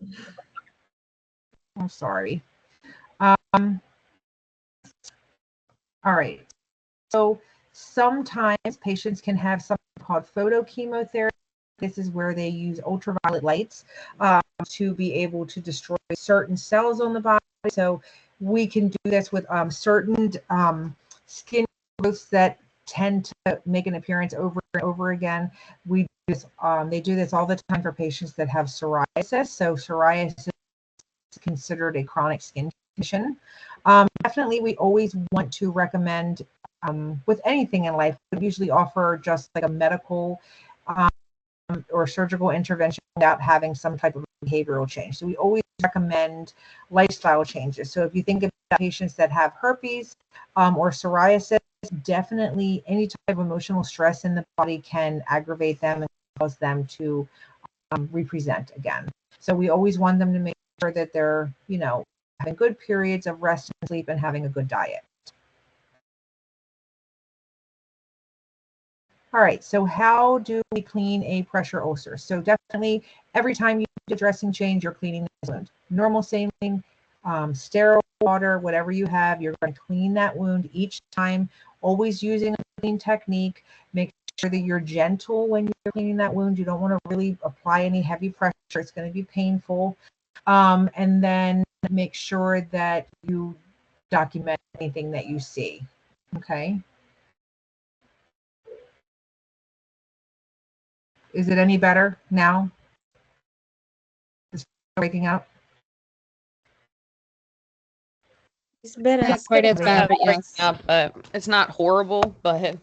I'm sorry. All right. So sometimes patients can have something called photochemotherapy. This is where they use ultraviolet lights to be able to destroy certain cells on the body. So we can do this with certain skin growths that tend to make an appearance over and over again. We do this, they do this all the time for patients that have psoriasis. So psoriasis is considered a chronic skin condition. Definitely, we always want to recommend with anything in life, we usually offer just like a medical or surgical intervention without having some type of behavioral change. So we always recommend lifestyle changes. So if you think about patients that have herpes or psoriasis, definitely any type of emotional stress in the body can aggravate them and cause them to represent again. So we always want them to make sure that they're, having good periods of rest and sleep and having a good diet. All right, so how do we clean a pressure ulcer? So definitely every time you do a dressing change, you're cleaning the wound. Normal saline, sterile water, whatever you have, you're going to clean that wound each time, always using a clean technique. Make sure that you're gentle when you're cleaning that wound. You don't want to really apply any heavy pressure. It's going to be painful. And then make sure that you document anything that you see, okay? Is it any better now? Is it breaking up? It's been not quite as bad, but yes. But it's not horrible, but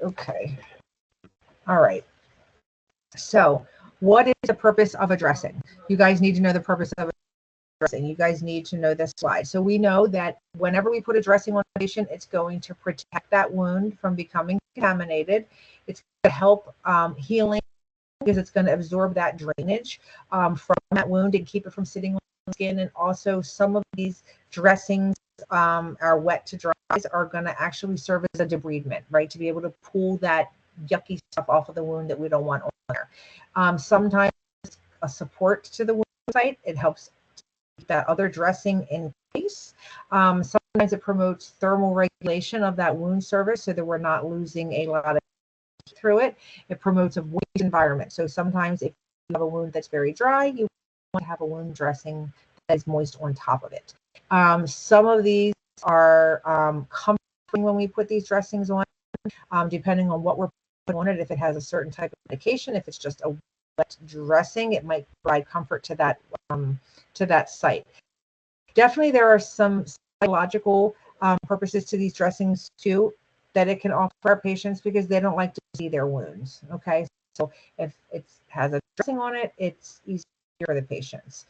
Okay. All right. So what is the purpose of a dressing? You guys need to know the purpose of a dressing. You guys need to know this slide. So we know that whenever we put a dressing on a patient, it's going to protect that wound from becoming contaminated. It's going to help healing because it's going to absorb that drainage from that wound and keep it from sitting on the skin. And also some of these dressings are wet to dries are going to actually serve as a debridement, right? To be able to pull that yucky stuff off of the wound that we don't want on there. Sometimes a support to the wound site. It helps keep that other dressing in place. Sometimes it promotes thermal regulation of that wound surface so that we're not losing a lot of through it. It promotes a moist environment. So sometimes if you have a wound that's very dry, you want to have a wound dressing that is moist on top of it. Some of these are comforting when we put these dressings on, depending on what we're put on it if it has a certain type of medication. If it's just a wet dressing, it might provide comfort to that site. Definitely, there are some psychological purposes to these dressings too that it can offer our patients because they don't like to see their wounds. Okay, so if it has a dressing on it, it's easier for the patients.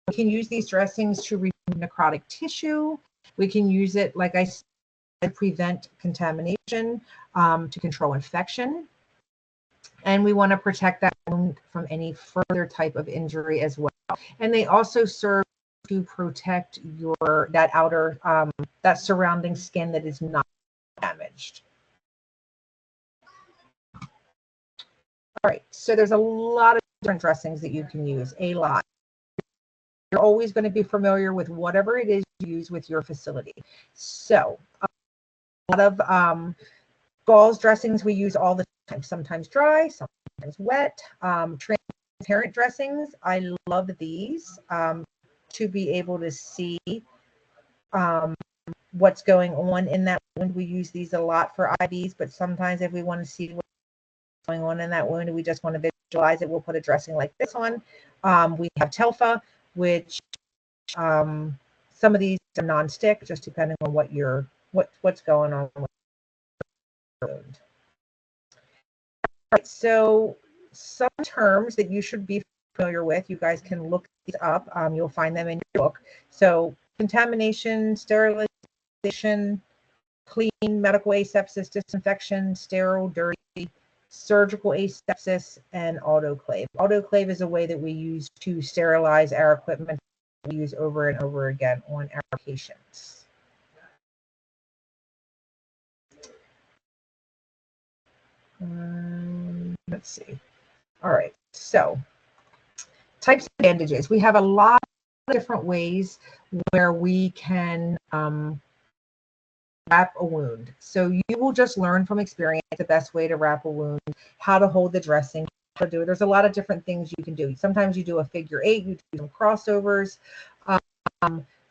We can use these dressings to remove necrotic tissue. We can use it, like I said, to prevent contamination, to control infection. And we want to protect that wound from any further type of injury as well. And they also serve to protect that outer, that surrounding skin that is not damaged. All right, so there's a lot of different dressings that you can use, a lot. You're always going to be familiar with whatever it is you use with your facility. So a lot of gauze dressings we use all the time, sometimes dry, sometimes wet. Transparent dressings, I love these to be able to see what's going on in that wound. We use these a lot for IVs, but sometimes if we want to see what's going on in that wound and we just want to visualize it, we'll put a dressing like this on. We have Telfa, which some of these are non-stick, just depending on what's going on with the wound. All right, so some terms that you should be familiar with, you guys can look these up. You'll find them in your book. So contamination, sterilization, clean, medical asepsis, disinfection, sterile, dirty, surgical asepsis, and autoclave. Autoclave is a way that we use to sterilize our equipment we use over and over again on our patients. Let's see. All right, so types of bandages. We have a lot of different ways where we can wrap a wound. So you will just learn from experience the best way to wrap a wound, how to hold the dressing, how to do it. There's a lot of different things you can do. Sometimes you do a figure 8, you do some crossovers.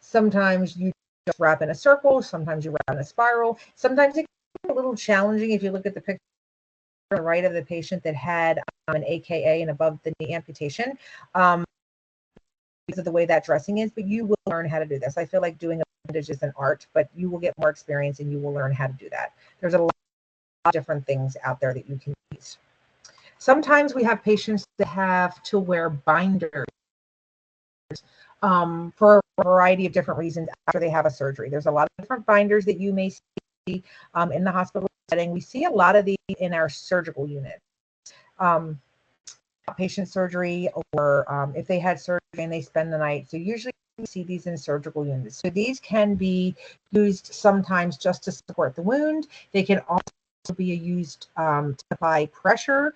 Sometimes you just wrap in a circle. Sometimes you wrap in a spiral. Sometimes it can be a little challenging if you look at the picture on the right of the patient that had an AKA and above the knee amputation. Because of the way that dressing is, but you will learn how to do this. I feel like doing a bandage is an art, but you will get more experience and you will learn how to do that. There's a lot of different things out there that you can use. Sometimes we have patients that have to wear binders for a variety of different reasons after they have a surgery. There's a lot of different binders that you may see in the hospital setting. We see a lot of these in our surgical unit. Patient surgery, or if they had surgery and they spend the night. So usually we see these in surgical units. So these can be used sometimes just to support the wound. They can also be used to apply pressure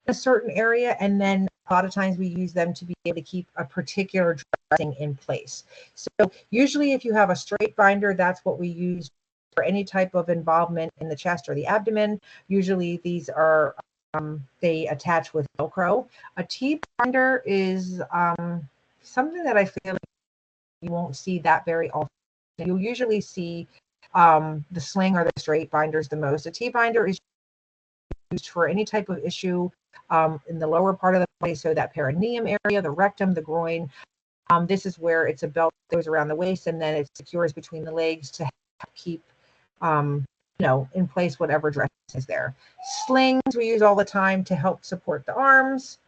in a certain area, and then a lot of times we use them to be able to keep a particular dressing in place. So usually if you have a straight binder, that's what we use for any type of involvement in the chest or the abdomen. Usually these are they attach with Velcro. A T binder is something that I feel like you won't see that very often. You'll usually see the sling or the straight binders the most. A T binder is used for any type of issue in the lower part of the body, so that perineum area, the rectum, the groin. This is where it's a belt that goes around the waist, and then it secures between the legs to keep in place whatever dressing is there. Slings we use all the time to help support the arms.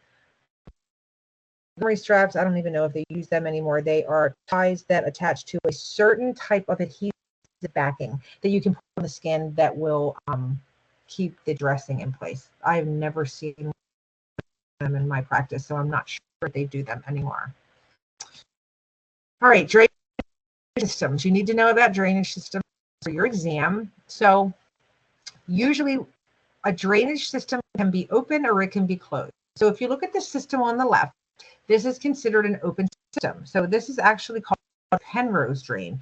Memory straps, I don't even know if they use them anymore. They are ties that attach to a certain type of adhesive backing that you can put on the skin that will keep the dressing in place. I've never seen them in my practice, so I'm not sure if they do them anymore. All right, drainage systems. You need to know about drainage systems for your exam. So usually a drainage system can be open or it can be closed. So if you look at the system on the left, this is considered an open system. So this is actually called a Penrose drain.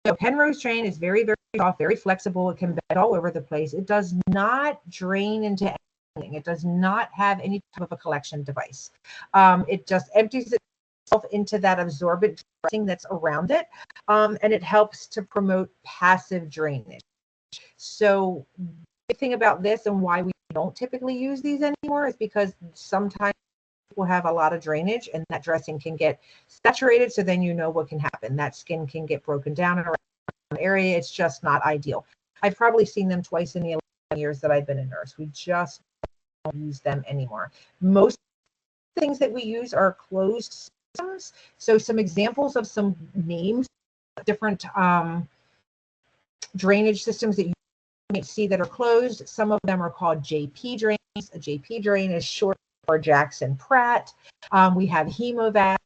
So Penrose drain is very, very soft, very flexible. It can bend all over the place. It does not drain into anything. It does not have any type of a collection device. It just empties itself into that absorbent dressing that's around it, and it helps to promote passive drainage. So the thing about this and why we don't typically use these anymore is because sometimes people have a lot of drainage and that dressing can get saturated. So then you know what can happen. That skin can get broken down around an area. It's just not ideal. I've probably seen them twice in the 11 years that I've been a nurse. We just don't use them anymore. Most things that we use are closed systems. So some examples of some names, different drainage systems that you might see that are closed. Some of them are called JP drains. A JP drain is short for Jackson Pratt. We have Hemovacs.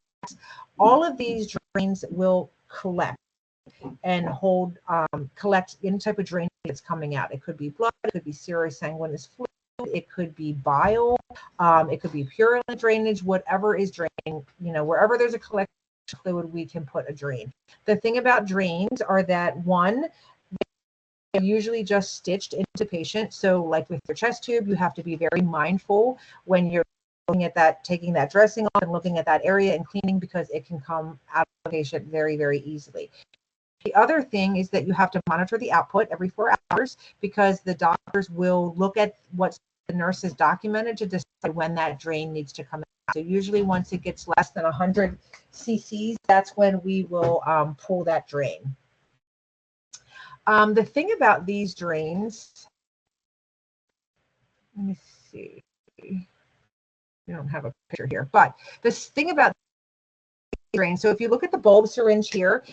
All of these drains will collect and hold, collect any type of drain that's coming out. It could be blood, it could be serous sanguineous fluid, it could be bile, it could be purulent drainage, whatever is draining, wherever there's a collection of fluid, we can put a drain. The thing about drains are that, one, they're usually just stitched into patient. So like with your chest tube, you have to be very mindful when you're looking at that, taking that dressing off and looking at that area and cleaning, because it can come out of the patient very, very easily. The other thing is that you have to monitor the output every 4 hours, because the doctors will look at what the nurse has documented to decide when that drain needs to come out. So usually once it gets less than 100 cc's, that's when we will pull that drain. The thing about these drains, let me see. We don't have a picture here, but this thing about drains, so if you look at the bulb syringe here,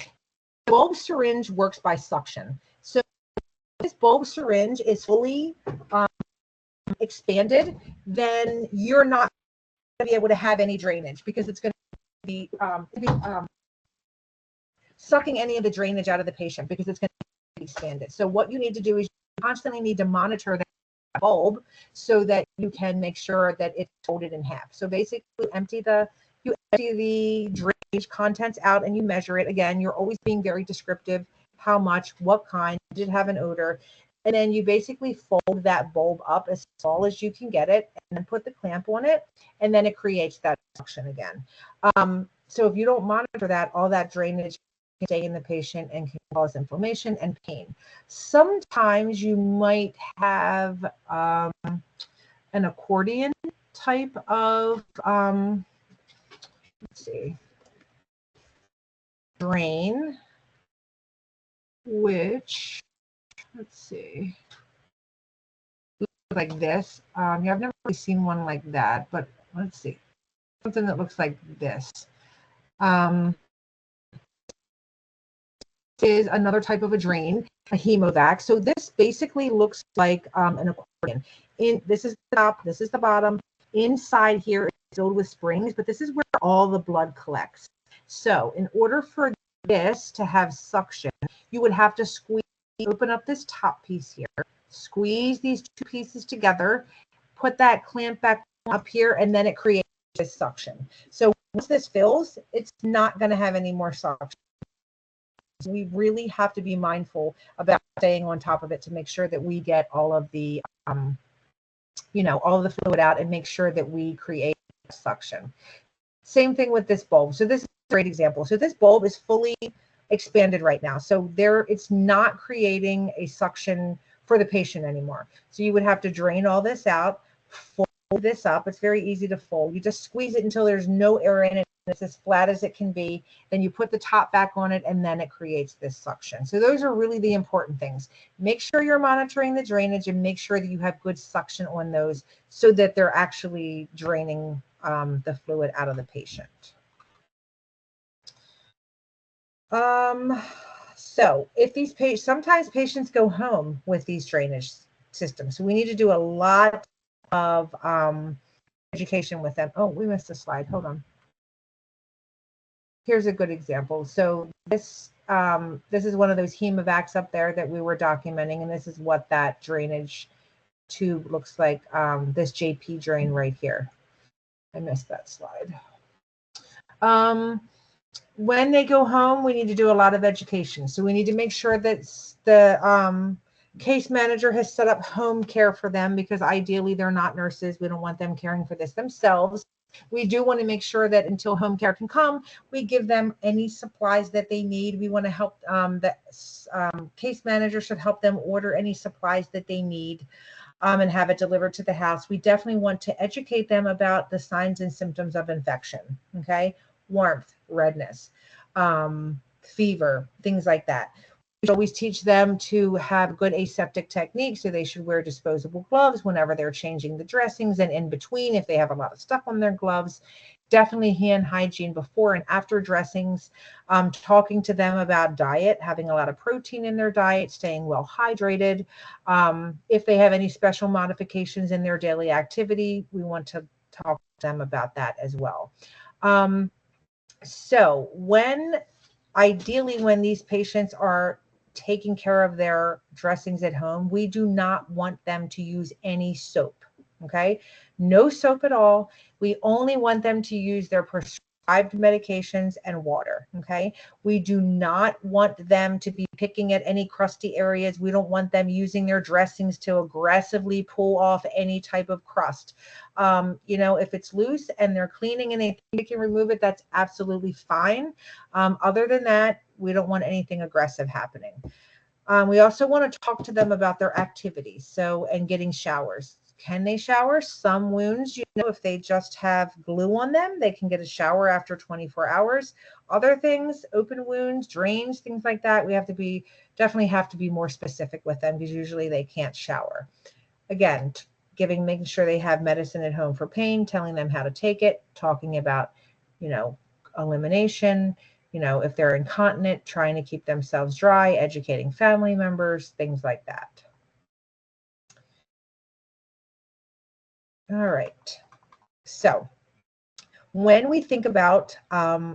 the bulb syringe works by suction. So this bulb syringe is fully expanded, then you're not going to be able to have any drainage, because it's going to be sucking any of the drainage out of the patient, because it's going to be expanded. So what you need to do is you constantly need to monitor that bulb so that you can make sure that it's folded in half. So basically you empty the drainage contents out and you measure it. Again, you're always being very descriptive, how much, what kind, did it have an odor, and then you basically fold that bulb up as small as you can get it, and then put the clamp on it, and then it creates that suction again. So if you don't monitor that, all that drainage can stay in the patient and can cause inflammation and pain. Sometimes you might have an accordion type of let's see, drain, which, let's see, looks like this. Yeah, I've never really seen one like that, but let's see, something that looks like this. Is another type of a drain, a Hemovac. So this basically looks like an accordion. This is the top, this is the bottom. Inside here is filled with springs, but this is where all the blood collects. So in order for this to have suction, you would have to open up this top piece here, squeeze these two pieces together, put that clamp back up here, and then it creates this suction. So once this fills, it's not going to have any more suction. We really have to be mindful about staying on top of it to make sure that we get all of the, all of the fluid out, and make sure that we create suction. Same thing with this bulb. So this is a great example. So this bulb is fully expanded right now. So it's not creating a suction for the patient anymore. So you would have to drain all this out, fold this up. It's very easy to fold. You just squeeze it until there's no air in it. It's as flat as it can be. Then you put the top back on it, and then it creates this suction. So those are really the important things. Make sure you're monitoring the drainage, and make sure that you have good suction on those so that they're actually draining the fluid out of the patient. So if these sometimes patients go home with these drainage systems. So we need to do a lot of education with them. Oh, we missed a slide. Hold on. Here's a good example. So this is one of those Hemovacs up there that we were documenting, and this is what that drainage tube looks like. This JP drain right here. I missed that slide. When they go home, we need to do a lot of education. So we need to make sure that the case manager has set up home care for them, because ideally they're not nurses. We don't want them caring for this themselves. We do want to make sure that until home care can come, we give them any supplies that they need. We want to help the case manager should help them order any supplies that they need. and have it delivered to the house, we definitely want to educate them about the signs and symptoms of infection. Okay, warmth, redness, fever, things like that. We always teach them to have good aseptic techniques, so they should wear disposable gloves whenever they're changing the dressings, and in between if they have a lot of stuff on their gloves. Definitely hand hygiene before and after dressings. Talking to them about diet, having a lot of protein in their diet, staying well hydrated. If they have any special modifications in their daily activity, we want to talk to them about that as well. So ideally when these patients are taking care of their dressings at home, we do not want them to use any soap. Okay, no soap at all. We only want them to use their prescribed medications and water. Okay, we do not want them to be picking at any crusty areas. We don't want them using their dressings to aggressively pull off any type of crust. If it's loose and they're cleaning and they can remove it, that's absolutely fine. Other than that, we don't want anything aggressive happening. We also want to talk to them about their activities. And getting showers. Can they shower? Some wounds, if they just have glue on them, they can get a shower after 24 hours. Other things, open wounds, drains, things like that, we definitely have to be more specific with them, because usually they can't shower. Again, making sure they have medicine at home for pain, telling them how to take it, talking about, elimination, if they're incontinent, trying to keep themselves dry, educating family members, things like that. All right. So when we think about,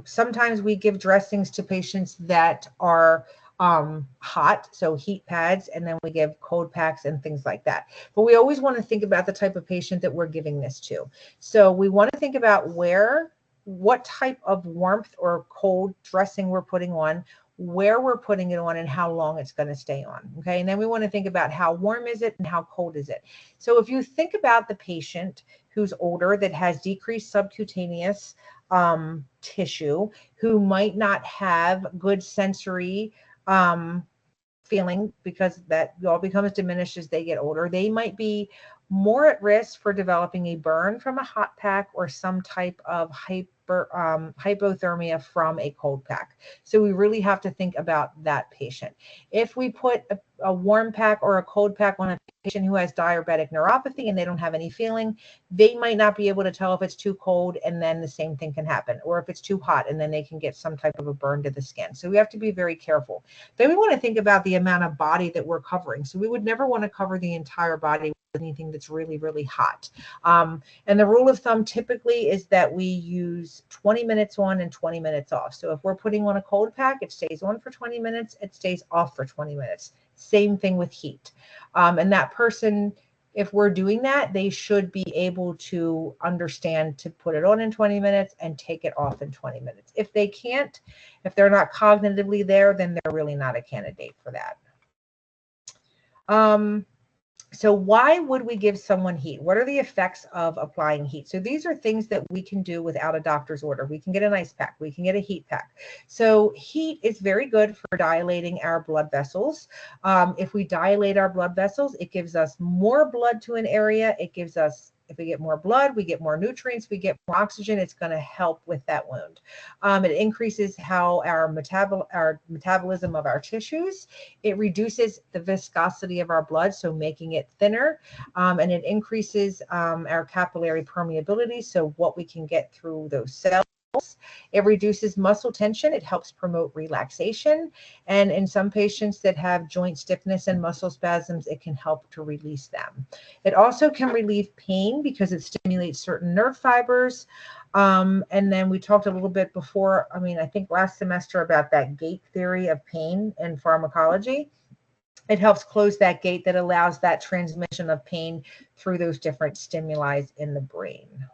sometimes we give dressings to patients that are hot, so heat pads, and then we give cold packs and things like that. But we always want to think about the type of patient that we're giving this to. So we want to think about what type of warmth or cold dressing we're putting on, where we're putting it on, and how long it's going to stay on. Okay, and then we want to think about how warm is it and how cold is it. So if you think about the patient who's older, that has decreased subcutaneous tissue, who might not have good sensory feeling, because that all becomes diminished as they get older, they might be more at risk for developing a burn from a hot pack or some type of hypothermia from a cold pack. So we really have to think about that patient. If we put a warm pack or a cold pack on a patient who has diabetic neuropathy and they don't have any feeling, they might not be able to tell if it's too cold, and then the same thing can happen, or if it's too hot and then they can get some type of a burn to the skin. So we have to be very careful. Then we want to think about the amount of body that we're covering. So we would never want to cover the entire body with anything that's really, really hot. And the rule of thumb typically is that we use 20 minutes on and 20 minutes off. So if we're putting on a cold pack, it stays on for 20 minutes, it stays off for 20 minutes. Same thing with heat. And that person, if we're doing that, they should be able to understand to put it on in 20 minutes and take it off in 20 minutes. If they can't, if they're not cognitively there, then they're really not a candidate for that. So why would we give someone heat? What are the effects of applying heat? So these are things that we can do without a doctor's order. We can get an ice pack. We can get a heat pack. So heat is very good for dilating our blood vessels. If we dilate our blood vessels, it gives us more blood to an area. It gives us, if we get more blood, we get more nutrients, we get more oxygen. It's going to help with that wound. It increases how our metabolism of our tissues. It reduces the viscosity of our blood, so making it thinner, and it increases our capillary permeability, so what we can get through those cells. It reduces muscle tension. It helps promote relaxation. And in some patients that have joint stiffness and muscle spasms, it can help to release them. It also can relieve pain because it stimulates certain nerve fibers. And then we talked a little bit before, I think last semester, about that gate theory of pain in pharmacology. It helps close that gate that allows that transmission of pain through those different stimuli in the brain.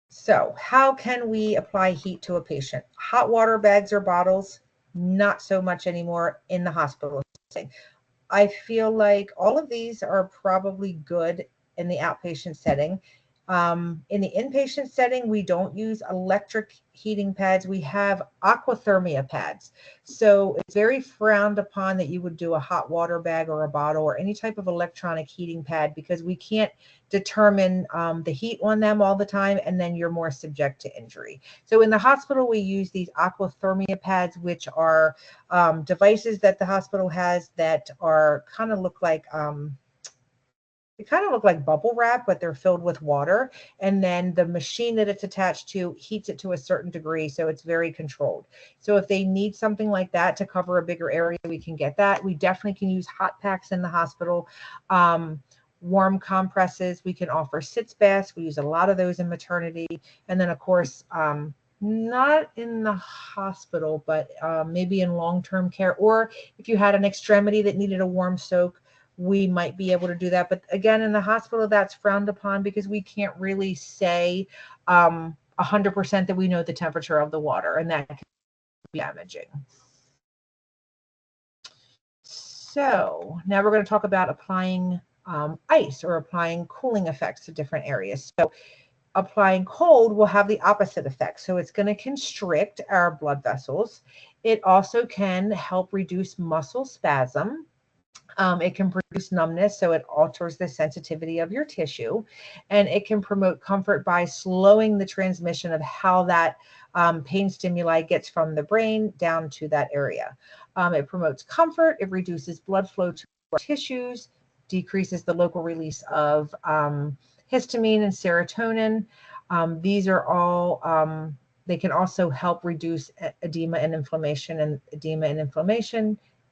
So how can we apply heat to a patient? Hot water bags or bottles, not so much anymore in the hospital setting. I feel like all of these are probably good in the outpatient setting. In the inpatient setting, we don't use electric heating pads. We have aquathermia pads. So it's very frowned upon that you would do a hot water bag or a bottle or any type of electronic heating pad, because we can't determine the heat on them all the time, and then you're more subject to injury. So in the hospital, we use these aquathermia pads, which are devices that the hospital has that are kind of look like they kind of look like bubble wrap, but they're filled with water. And then the machine that it's attached to heats it to a certain degree. So it's very controlled. So if they need something like that to cover a bigger area, we can get that. We definitely can use hot packs in the hospital. Warm compresses. We can offer sitz baths. We use a lot of those in maternity. And then, of course, not in the hospital, but maybe in long-term care, or if you had an extremity that needed a warm soak, we might be able to do that. But again, in the hospital, that's frowned upon because we can't really say 100% that we know the temperature of the water, and that can be damaging. So now we're going to talk about applying ice or applying cooling effects to different areas. So applying cold will have the opposite effect. So it's going to constrict our blood vessels. It also can help reduce muscle spasm. It can produce numbness, so it alters the sensitivity of your tissue, and it can promote comfort by slowing the transmission of how that pain stimuli gets from the brain down to that area. It promotes comfort, it reduces blood flow to our tissues, decreases the local release of histamine and serotonin. These are all, they can also help reduce edema and inflammation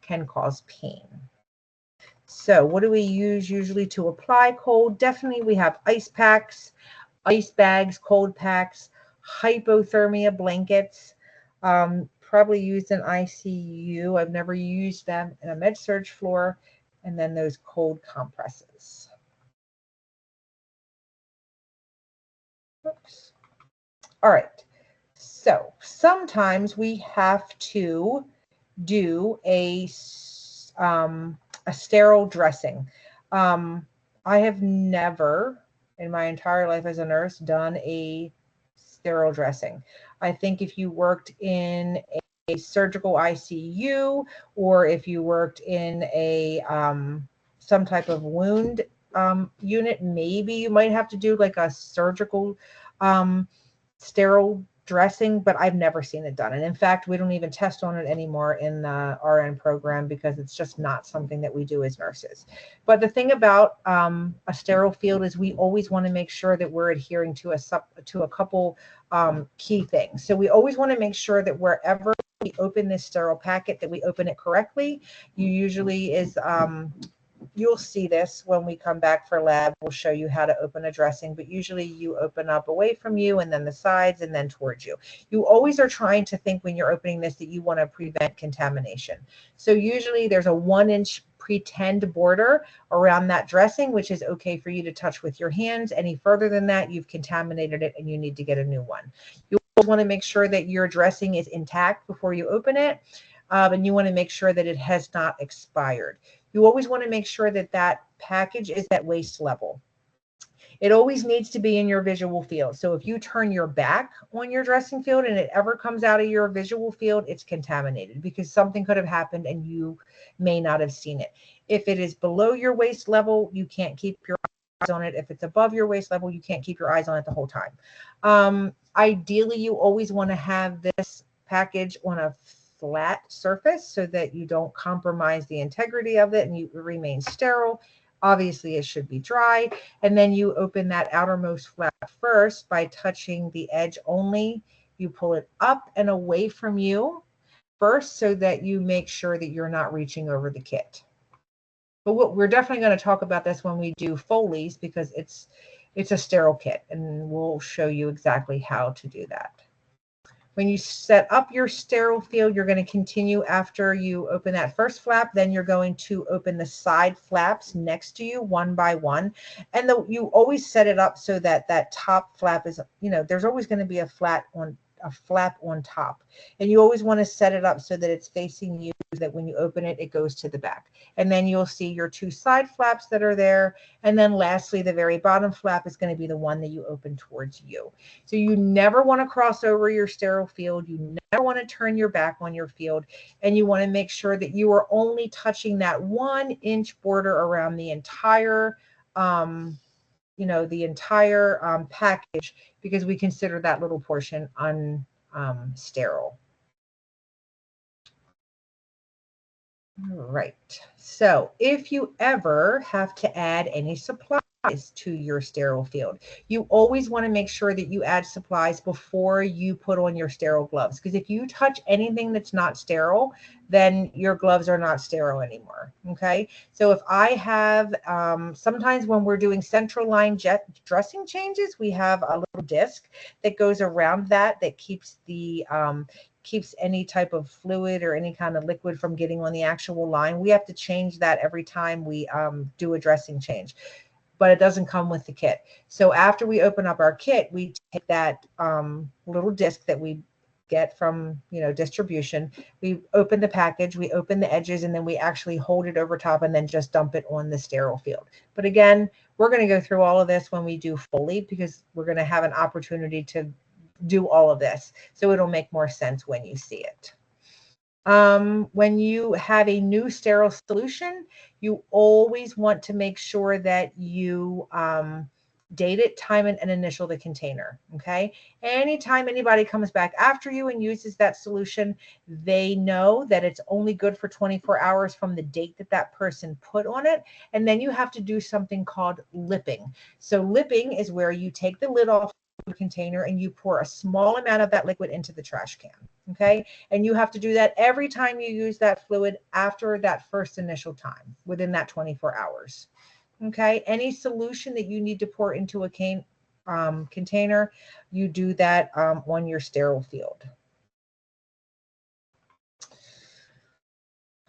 can cause pain. So what do we use usually to apply cold? Definitely we have ice packs, ice bags, cold packs, hypothermia blankets, probably used in ICU. I've never used them in a med-surg floor, and then those cold compresses. Oops. All right, so sometimes we have to do a sterile dressing. I have never in my entire life as a nurse done a sterile dressing. I think if you worked in a surgical ICU, or if you worked in a some type of wound unit, maybe you might have to do like a surgical sterile dressing, but I've never seen it done. And in fact, we don't even test on it anymore in the RN program because it's just not something that we do as nurses. But the thing about a sterile field is we always want to make sure that we're adhering to a couple key things. So we always want to make sure that wherever we open this sterile packet, that we open it correctly. You usually is you'll see this when we come back for lab. We'll show you how to open a dressing, but usually you open up away from you and then the sides and then towards you. You always are trying to think when you're opening this that you want to prevent contamination. So usually there's a 1-inch pretend border around that dressing, which is okay for you to touch with your hands. Any further than that, you've contaminated it and you need to get a new one. You always want to make sure that your dressing is intact before you open it, and you want to make sure that it has not expired. You always want to make sure that that package is at waist level. It always needs to be in your visual field. So if you turn your back on your dressing field and it ever comes out of your visual field, it's contaminated because something could have happened and you may not have seen it. If it is below your waist level, you can't keep your eyes on it. If it's above your waist level, you can't keep your eyes on it the whole time. Ideally, you always want to have this package on a flat surface so that you don't compromise the integrity of it and you remain sterile. Obviously, it should be dry. And then you open that outermost flap first by touching the edge only. You pull it up and away from you first so that you make sure that you're not reaching over the kit. But we're definitely going to talk about this when we do Foley's because it's a sterile kit, and we'll show you exactly how to do that. When you set up your sterile field, you're going to continue after you open that first flap. Then you're going to open the side flaps next to you one by one. And you always set it up so that that top flap is, there's always going to be a flap a flap on top. And you always want to set it up so that it's facing you, so that when you open it, it goes to the back. And then you'll see your 2 side flaps that are there. And then lastly, the very bottom flap is going to be the one that you open towards you. So you never want to cross over your sterile field. You never want to turn your back on your field. And you want to make sure that you are only touching that 1-inch border around the entire package, because we consider that little portion sterile. All right. So if you ever have to add any supplies to your sterile field, you always want to make sure that you add supplies before you put on your sterile gloves. Because if you touch anything that's not sterile, then your gloves are not sterile anymore. Okay. So if I have, sometimes when we're doing central line dressing changes, we have a little disc that goes around that keeps the, keeps any type of fluid or any kind of liquid from getting on the actual line. We have to change that every time we do a dressing change, but it doesn't come with the kit. So after we open up our kit, we take that little disc that we get from distribution, we open the package, we open the edges, and then we actually hold it over top and then just dump it on the sterile field. But again, we're going to go through all of this when we do Foley, because we're going to have an opportunity to do all of this, so it'll make more sense when you see it. When you have a new sterile solution, you always want to make sure that you date it, time it, and initial the container. Okay. Anytime anybody comes back after you and uses that solution, they know that it's only good for 24 hours from the date that that person put on it. And then you have to do something called lipping. So lipping is where you take the lid off the container and you pour a small amount of that liquid into the trash can. Okay. And you have to do that every time you use that fluid after that first initial time within that 24 hours. Okay. Any solution that you need to pour into a container, you do that on your sterile field.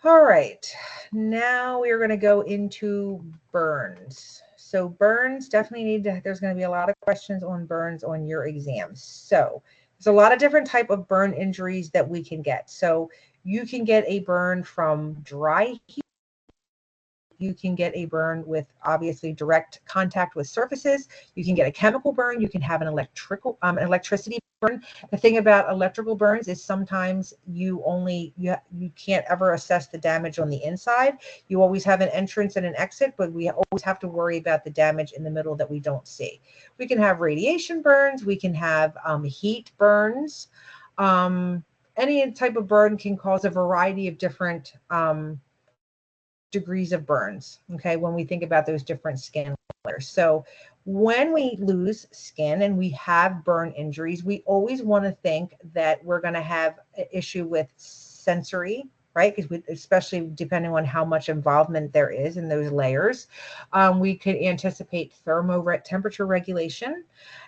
All right. Now we're going to go into burns. So burns definitely there's going to be a lot of questions on burns on your exams. So there's a lot of different type of burn injuries that we can get. So you can get a burn from dry heat. You can get a burn with obviously direct contact with surfaces. You can get a chemical burn. You can have an electricity burn. The thing about electrical burns is sometimes you can't ever assess the damage on the inside. You always have an entrance and an exit, but we always have to worry about the damage in the middle that we don't see. We can have radiation burns. We can have heat burns. Any type of burn can cause a variety of different degrees of burns, okay, when we think about those different skin layers. So when we lose skin and we have burn injuries, we always want to think that we're going to have an issue with sensory, right? Because especially depending on how much involvement there is in those layers, we could anticipate temperature regulation.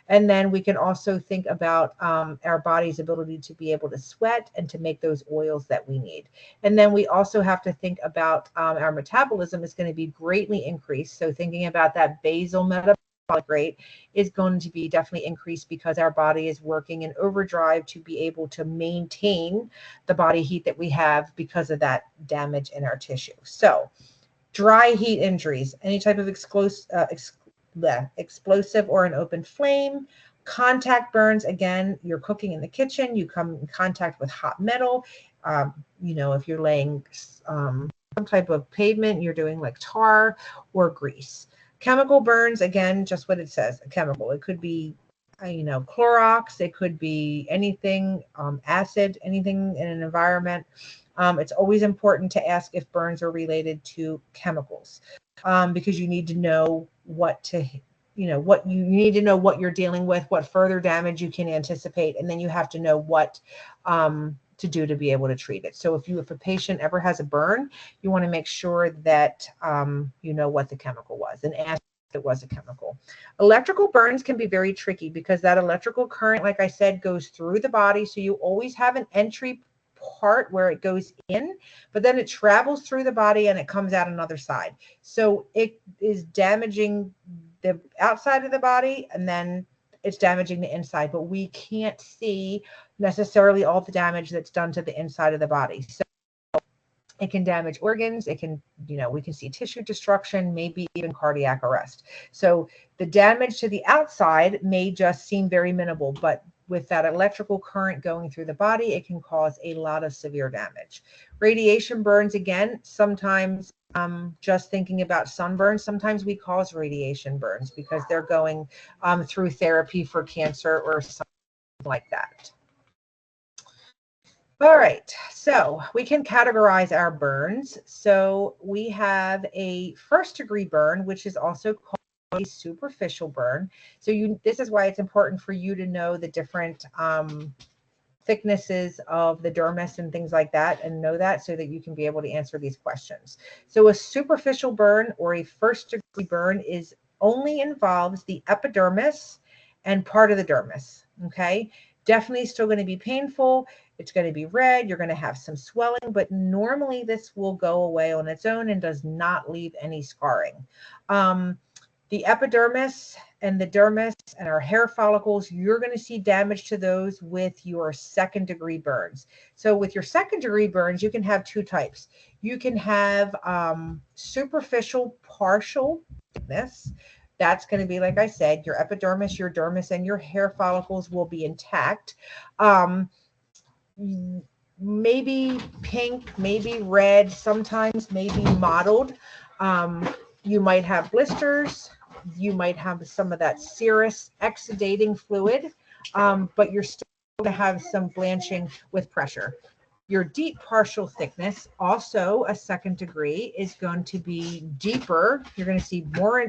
And then we can also think about our body's ability to be able to sweat and to make those oils that we need. And then we also have to think about our metabolism is going to be greatly increased. So thinking about that basal metabolic rate is going to be definitely increased because our body is working in overdrive to be able to maintain the body heat that we have because of that damage in our tissue. So dry heat injuries, any type of explosive or an open flame. Contact burns, again, you're cooking in the kitchen, you come in contact with hot metal. If you're laying some type of pavement, you're doing like tar or grease. Chemical burns, again, just what it says, a chemical. It could be, Clorox, it could be anything, acid, anything in an environment. It's always important to ask if burns are related to chemicals, because you need to know what you're dealing with, what further damage you can anticipate, and then you have to know what to do to be able to treat it. So if a patient ever has a burn, you want to make sure that you know what the chemical was and ask if it was a chemical. Electrical burns can be very tricky because that electrical current, like I said, goes through the body. So you always have an entry part where it goes in, but then it travels through the body and it comes out another side. So it is damaging the outside of the body, and then it's damaging the inside, but we can't see necessarily all the damage that's done to the inside of the body. So it can damage organs. It can, we can see tissue destruction, maybe even cardiac arrest. So the damage to the outside may just seem very minimal, but with that electrical current going through the body, it can cause a lot of severe damage. Radiation burns, again, sometimes just thinking about sunburns, sometimes we cause radiation burns because they're going through therapy for cancer or something like that. All right, so we can categorize our burns. So we have a first-degree burn, which is also called a superficial burn. So this is why it's important for you to know the different thicknesses of the dermis and things like that, and know that so that you can be able to answer these questions. So a superficial burn or a first-degree burn only involves the epidermis and part of the dermis, okay? Definitely still going to be painful. It's going to be red. You're going to have some swelling, but normally this will go away on its own and does not leave any scarring. The epidermis and the dermis and our hair follicles, you're going to see damage to those with your second-degree burns. So with your second-degree burns, you can have two types. You can have superficial partial thickness. That's going to be, like I said, your epidermis, your dermis, and your hair follicles will be intact. Maybe pink, maybe red, sometimes maybe mottled. You might have blisters. You might have some of that serous exudating fluid, but you're still going to have some blanching with pressure. Your deep partial thickness, also a second degree, is going to be deeper. You're going to see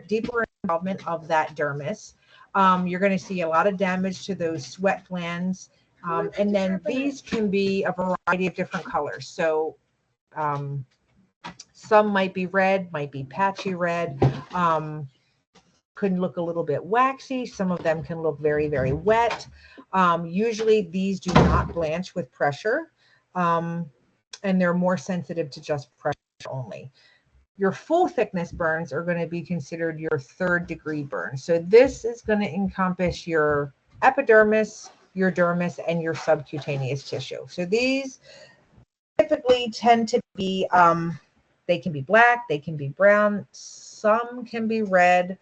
deeper involvement of that dermis. You're going to see a lot of damage to those sweat glands. And then these can be a variety of different colors. So some might be red, might be patchy red, could look a little bit waxy. Some of them can look very, very wet. Usually these do not blanch with pressure, and they're more sensitive to just pressure only. Your full thickness burns are going to be considered your third-degree burns. So this is going to encompass your epidermis, your dermis, and your subcutaneous tissue. So these typically tend to be, they can be black, they can be brown, some can be red,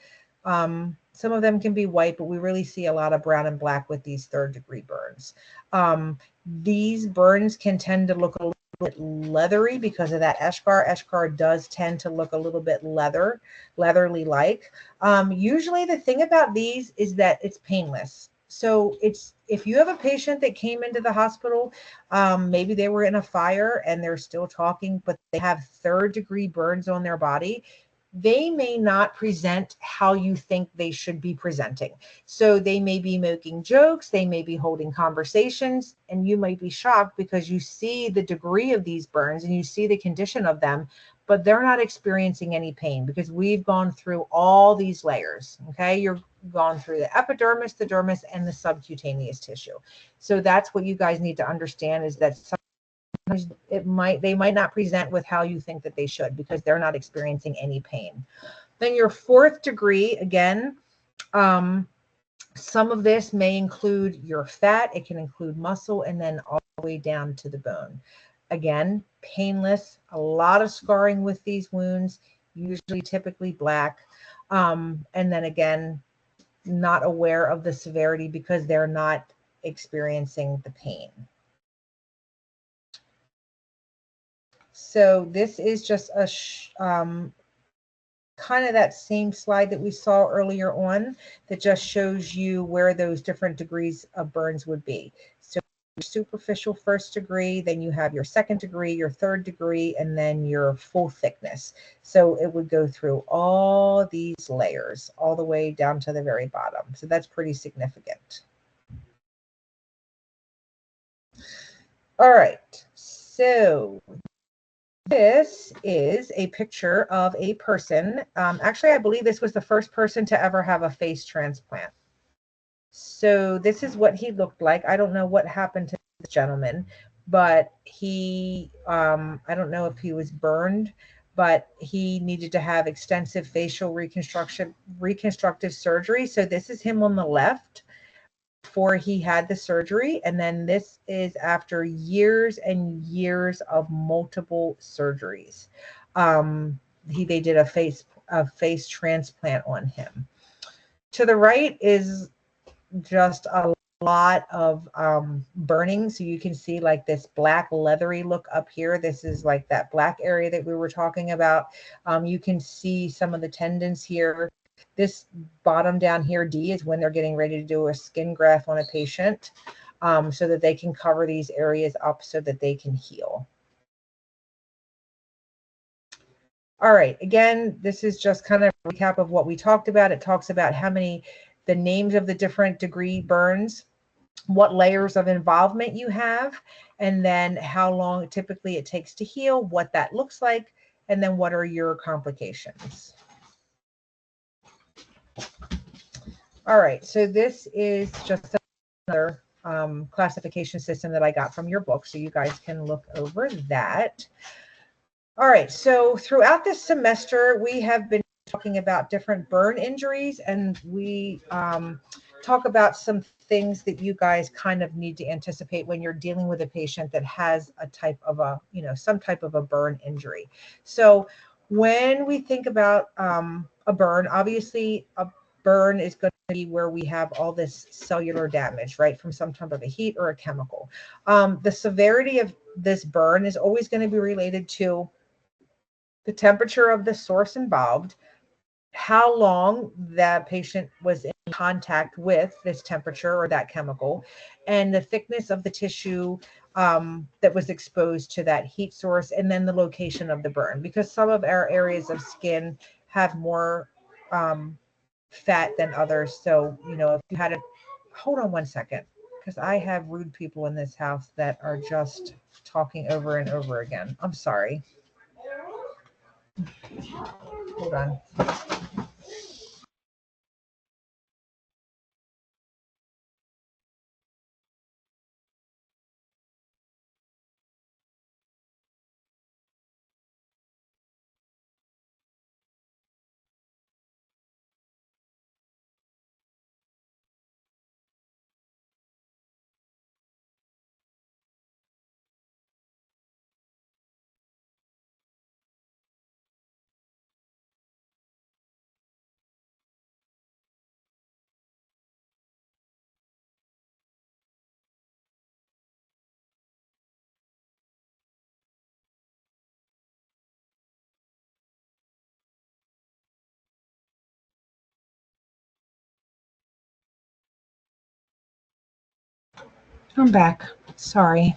some of them can be white, but we really see a lot of brown and black with these third-degree burns. These burns can tend to look a little bit leathery because of that eschar. Eschar does tend to look a little bit leathery like. Usually the thing about these is that it's painless. So if you have a patient that came into the hospital, maybe they were in a fire and they're still talking, but they have third-degree burns on their body, they may not present how you think they should be presenting. So they may be making jokes, they may be holding conversations, and you might be shocked because you see the degree of these burns and you see the condition of them, but they're not experiencing any pain because we've gone through all these layers, okay? You're gone through the epidermis, the dermis, and the subcutaneous tissue. So that's what you guys need to understand, is that sometimes they might not present with how you think that they should because they're not experiencing any pain. Then your fourth degree, again, some of this may include your fat, it can include muscle, and then all the way down to the bone. Again, painless, a lot of scarring with these wounds, usually typically black. And then again, not aware of the severity because they're not experiencing the pain. So this is just a kind of that same slide that we saw earlier on that just shows you where those different degrees of burns would be. So your superficial first degree, then you have your second degree, your third degree, and then your full thickness. So it would go through all these layers all the way down to the very bottom. So that's pretty significant. All right, so this is a picture of a person. Actually, I believe this was the first person to ever have a face transplant. So this is what he looked like. I don't know what happened to this gentleman, but he, I don't know if he was burned, but he needed to have extensive facial reconstructive surgery. So this is him on the left. before he had the surgery. And then this is after years and years of multiple surgeries. They did a face transplant on him. To the right is just a lot of burning. So you can see like this black leathery look up here. This is like that black area that we were talking about. You can see some of the tendons here. This bottom down here, D, is when they're getting ready to do a skin graft on a patient, so that they can cover these areas up so that they can heal. All right, again, this is just kind of a recap of what we talked about. It talks about the names of the different degree burns, what layers of involvement you have, and then how long typically it takes to heal, what that looks like, and then what are your complications. All right, so this is just another classification system that I got from your book, so you guys can look over that. All right, so throughout this semester, we have been talking about different burn injuries, and we talk about some things that you guys kind of need to anticipate when you're dealing with a patient that has a type of some type of a burn injury. So when we think about a burn, obviously a burn is going to be where we have all this cellular damage, right, from some type of a heat or a chemical. The severity of this burn is always going to be related to the temperature of the source involved, how long that patient was in contact with this temperature or that chemical, and the thickness of the tissue that was exposed to that heat source, and then the location of the burn, because some of our areas of skin have more fat than others. So, if you had hold on one second, because I have rude people in this house that are just talking over and over again. I'm sorry. Hold on. I'm back. Sorry.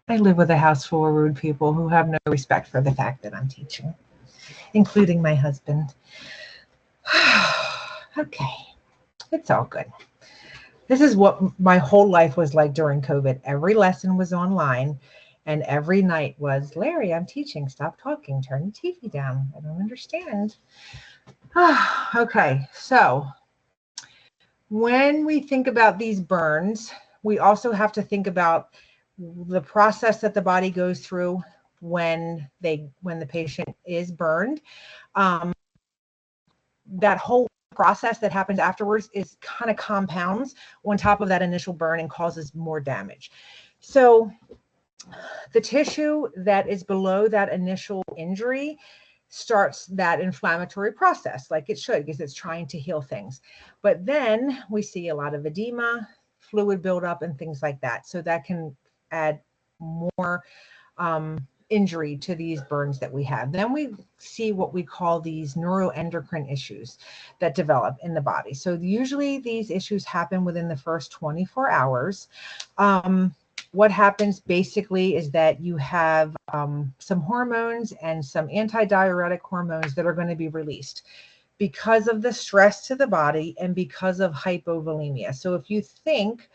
I live with a house full of rude people who have no respect for the fact that I'm teaching, including my husband. Okay. It's all good. This is what my whole life was like during COVID. Every lesson was online, and every night was, Larry, I'm teaching. Stop talking. Turn the TV down. I don't understand. Okay. So when we think about these burns, we also have to think about the process that the body goes through when the patient is burned. That whole process that happens afterwards is kind of compounds on top of that initial burn and causes more damage. So the tissue that is below that initial injury starts that inflammatory process like it should, because it's trying to heal things. But then we see a lot of edema, fluid buildup, and things like that. So that can add more injury to these burns that we have. Then we see what we call these neuroendocrine issues that develop in the body. So usually these issues happen within the first 24 hours. What happens basically is that you have some hormones and some antidiuretic hormones that are going to be released because of the stress to the body and because of hypovolemia. So if you think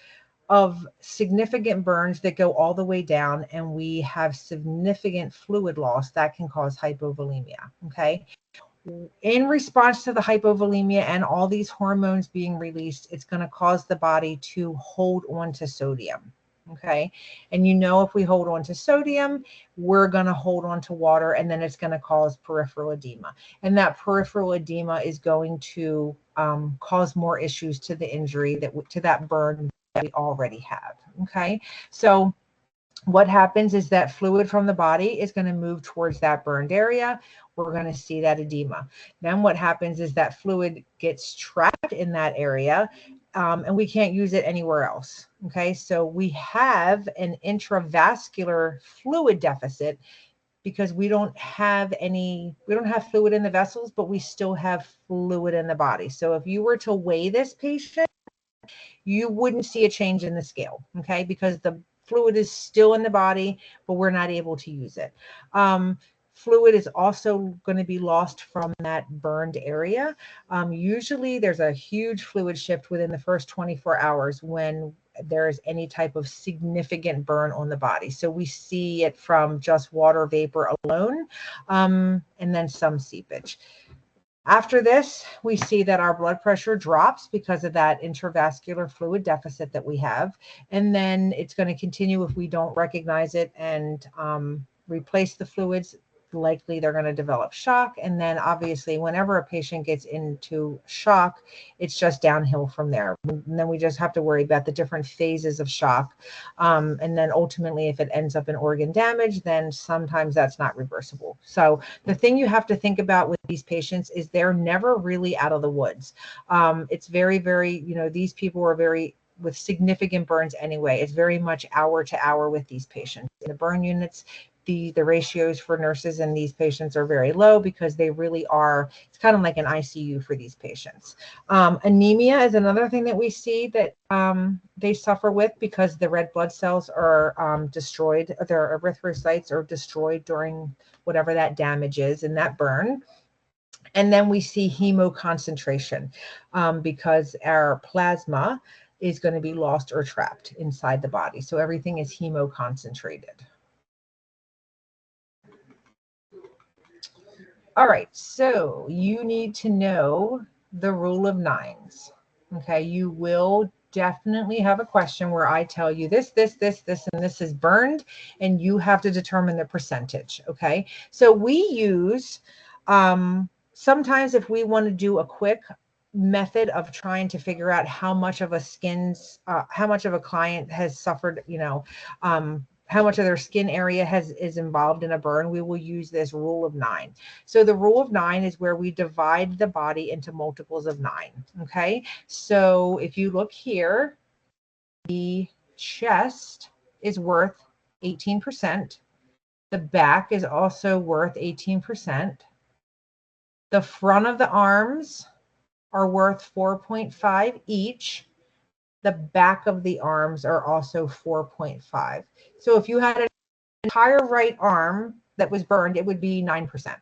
of significant burns that go all the way down and we have significant fluid loss, that can cause hypovolemia. Okay. In response to the hypovolemia and all these hormones being released, it's going to cause the body to hold on to sodium. Okay. And if we hold on to sodium, we're going to hold on to water, and then it's going to cause peripheral edema. And that peripheral edema is going to cause more issues to the injury, to that burn we already have. Okay, so what happens is that fluid from the body is going to move towards that burned area. We're going to see that edema. Then what happens is that fluid gets trapped in that area, and we can't use it anywhere else. Okay, so we have an intravascular fluid deficit because we don't have fluid in the vessels, but we still have fluid in the body. So if you were to weigh this patient, you wouldn't see a change in the scale, okay, because the fluid is still in the body, but we're not able to use it. Fluid is also going to be lost from that burned area. Usually there's a huge fluid shift within the first 24 hours when there is any type of significant burn on the body. So we see it from just water vapor alone, and then some seepage. After this, we see that our blood pressure drops because of that intravascular fluid deficit that we have. And then it's going to continue if we don't recognize it and replace the fluids. Likely they're going to develop shock. And then obviously whenever a patient gets into shock, it's just downhill from there. And then we just have to worry about the different phases of shock. And then ultimately, if it ends up in organ damage, then sometimes that's not reversible. So the thing you have to think about with these patients is they're never really out of the woods. It's very, very, these people are very with significant burns anyway. It's very much hour to hour with these patients. In the burn units, the ratios for nurses and these patients are very low because they really are, it's kind of like an ICU for these patients. Anemia is another thing that we see that they suffer with because the red blood cells are destroyed, their erythrocytes are destroyed during whatever that damage is in that burn. And then we see hemoconcentration because our plasma is going to be lost or trapped inside the body. So everything is hemoconcentrated. All right, so you need to know the rule of nines. Okay, you will definitely have a question where I tell you this, and this is burned, and you have to determine the percentage. Okay, so we use, sometimes if we want to do a quick method of trying to figure out how much of a client has suffered, how much of their skin area is involved in a burn, we will use this rule of 9. So the rule of 9 is where we divide the body into multiples of 9. Okay, so if you look here, the chest is worth 18%. The back is also worth 18%. The front of the arms are worth 4.5 each. The back of the arms are also 4.5. So if you had an entire right arm that was burned, it would be 9%.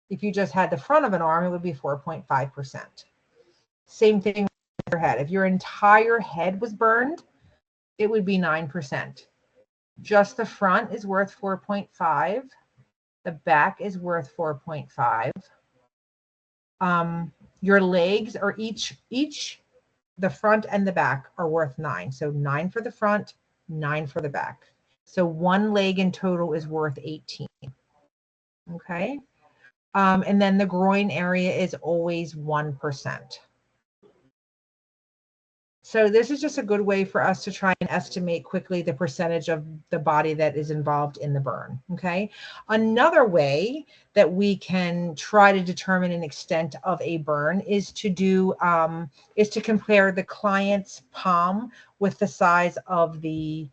If you just had the front of an arm, it would be 4.5%. Same thing with your head. If your entire head was burned, it would be 9%. Just the front is worth 4.5. The back is worth 4.5. Your legs are each the front and the back are worth 9. So 9 for the front, 9 for the back. So one leg in total is worth 18. Okay. And then the groin area is always 1%. So this is just a good way for us to try and estimate quickly the percentage of the body that is involved in the burn. Okay. Another way that we can try to determine an extent of a burn is to compare the client's palm with the size of the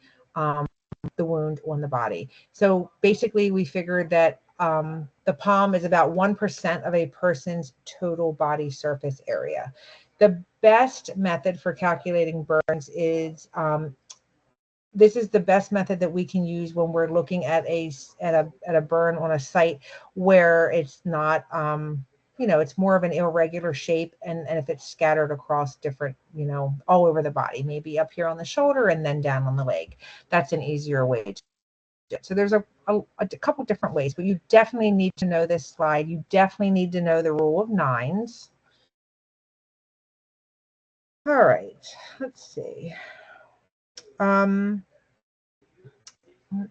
wound on the body. So basically we figured that the palm is about 1% of a person's total body surface area. The best method for calculating burns is, this is the best method that we can use when we're looking at a burn on a site where it's not, it's more of an irregular shape, and if it's scattered across different, all over the body, maybe up here on the shoulder and then down on the leg. That's an easier way to do it. So there's a couple different ways, but you definitely need to know this slide. You definitely need to know the rule of 9s. All right, let's see. Let's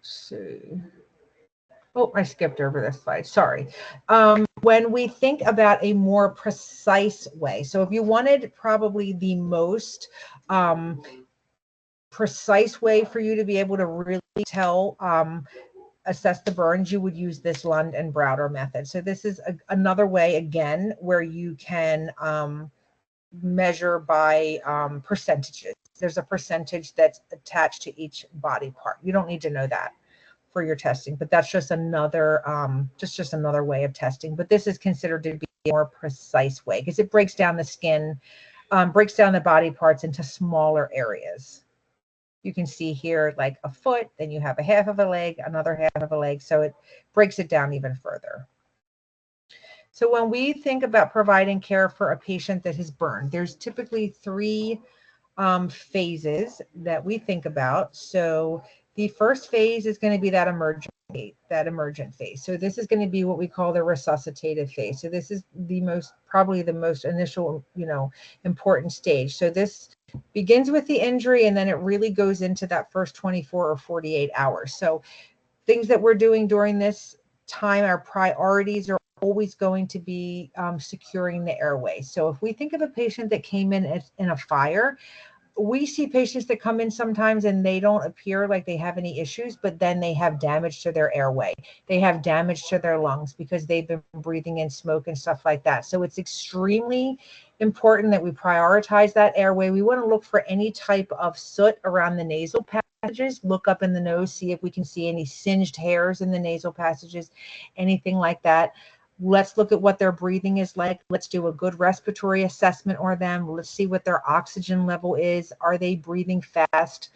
see. Oh, I skipped over this slide. Sorry. When we think about a more precise way, so if you wanted probably the most precise way for you to be able to really tell, assess the burns, you would use this Lund and Browder method. So this is another way, again, where you can measure by percentages. There's a percentage that's attached to each body part. You don't need to know that for your testing, but that's just another just another way of testing. But this is considered to be a more precise way because it breaks down the skin, breaks down the body parts into smaller areas. You can see here like a foot, then you have a half of a leg, another half of a leg. So it breaks it down even further. So when we think about providing care for a patient that has burned, there's typically three phases that we think about. So the first phase is going to be that emergent phase. So this is going to be what we call the resuscitative phase. So this is probably the most initial, important stage. So this begins with the injury and then it really goes into that first 24 or 48 hours. So things that we're doing during this time, our priorities are always going to be securing the airway. So if we think of a patient that came in a fire, we see patients that come in sometimes and they don't appear like they have any issues, but then they have damage to their airway. They have damage to their lungs because they've been breathing in smoke and stuff like that. So it's extremely important that we prioritize that airway. We want to look for any type of soot around the nasal passages, look up in the nose, see if we can see any singed hairs in the nasal passages, anything like that. Let's look at what their breathing is like. Let's do a good respiratory assessment on them. Let's see what their oxygen level is. Are they breathing fast?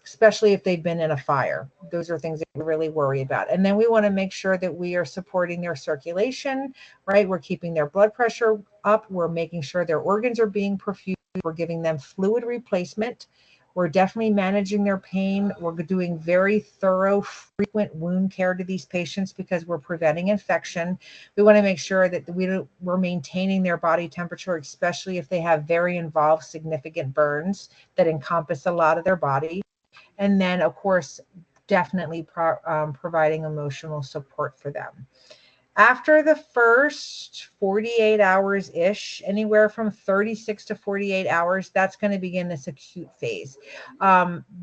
Especially if they've been in a fire. Those are things that we really worry about. And then we want to make sure that we are supporting their circulation, right? We're keeping their blood pressure up. We're making sure their organs are being perfused. We're giving them fluid replacement. We're definitely managing their pain. We're doing very thorough, frequent wound care to these patients because we're preventing infection. We want to make sure that we're maintaining their body temperature, especially if they have very involved, significant burns that encompass a lot of their body. And then, of course, definitely providing emotional support for them. After the first 48 hours-ish, anywhere from 36 to 48 hours, that's going to begin this acute phase.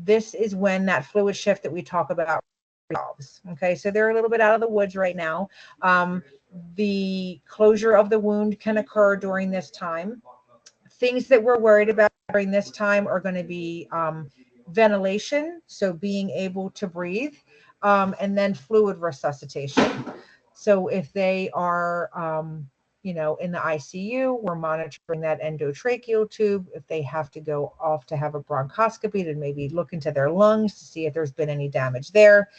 This is when that fluid shift that we talk about resolves. Okay, so they're a little bit out of the woods right now. The closure of the wound can occur during this time. Things that we're worried about during this time are going to be ventilation, so being able to breathe, and then fluid resuscitation. So if they are, in the ICU, we're monitoring that endotracheal tube. If they have to go off to have a bronchoscopy to maybe look into their lungs to see if there's been any damage there,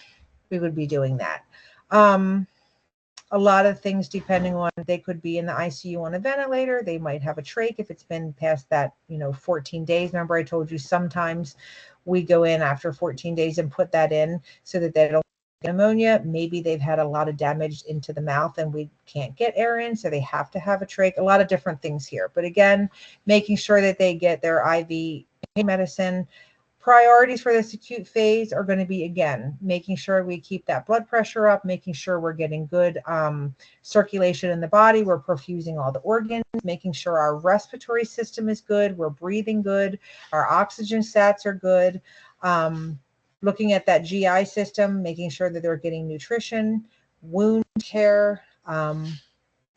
we would be doing that. A lot of things depending on, they could be in the ICU on a ventilator. They might have a trach if it's been past that, 14 days. Remember I told you sometimes we go in after 14 days and put that in so that they don't pneumonia. Maybe they've had a lot of damage into the mouth and we can't get air in, so they have to have a trach. A lot of different things here, but again, making sure that they get their IV pain medicine. Priorities for this acute phase are going to be, again, making sure we keep that blood pressure up, making sure we're getting good circulation in the body, we're perfusing all the organs, making sure our respiratory system is good, we're breathing good, our oxygen sats are good. Looking at that GI system, making sure that they're getting nutrition, wound care, and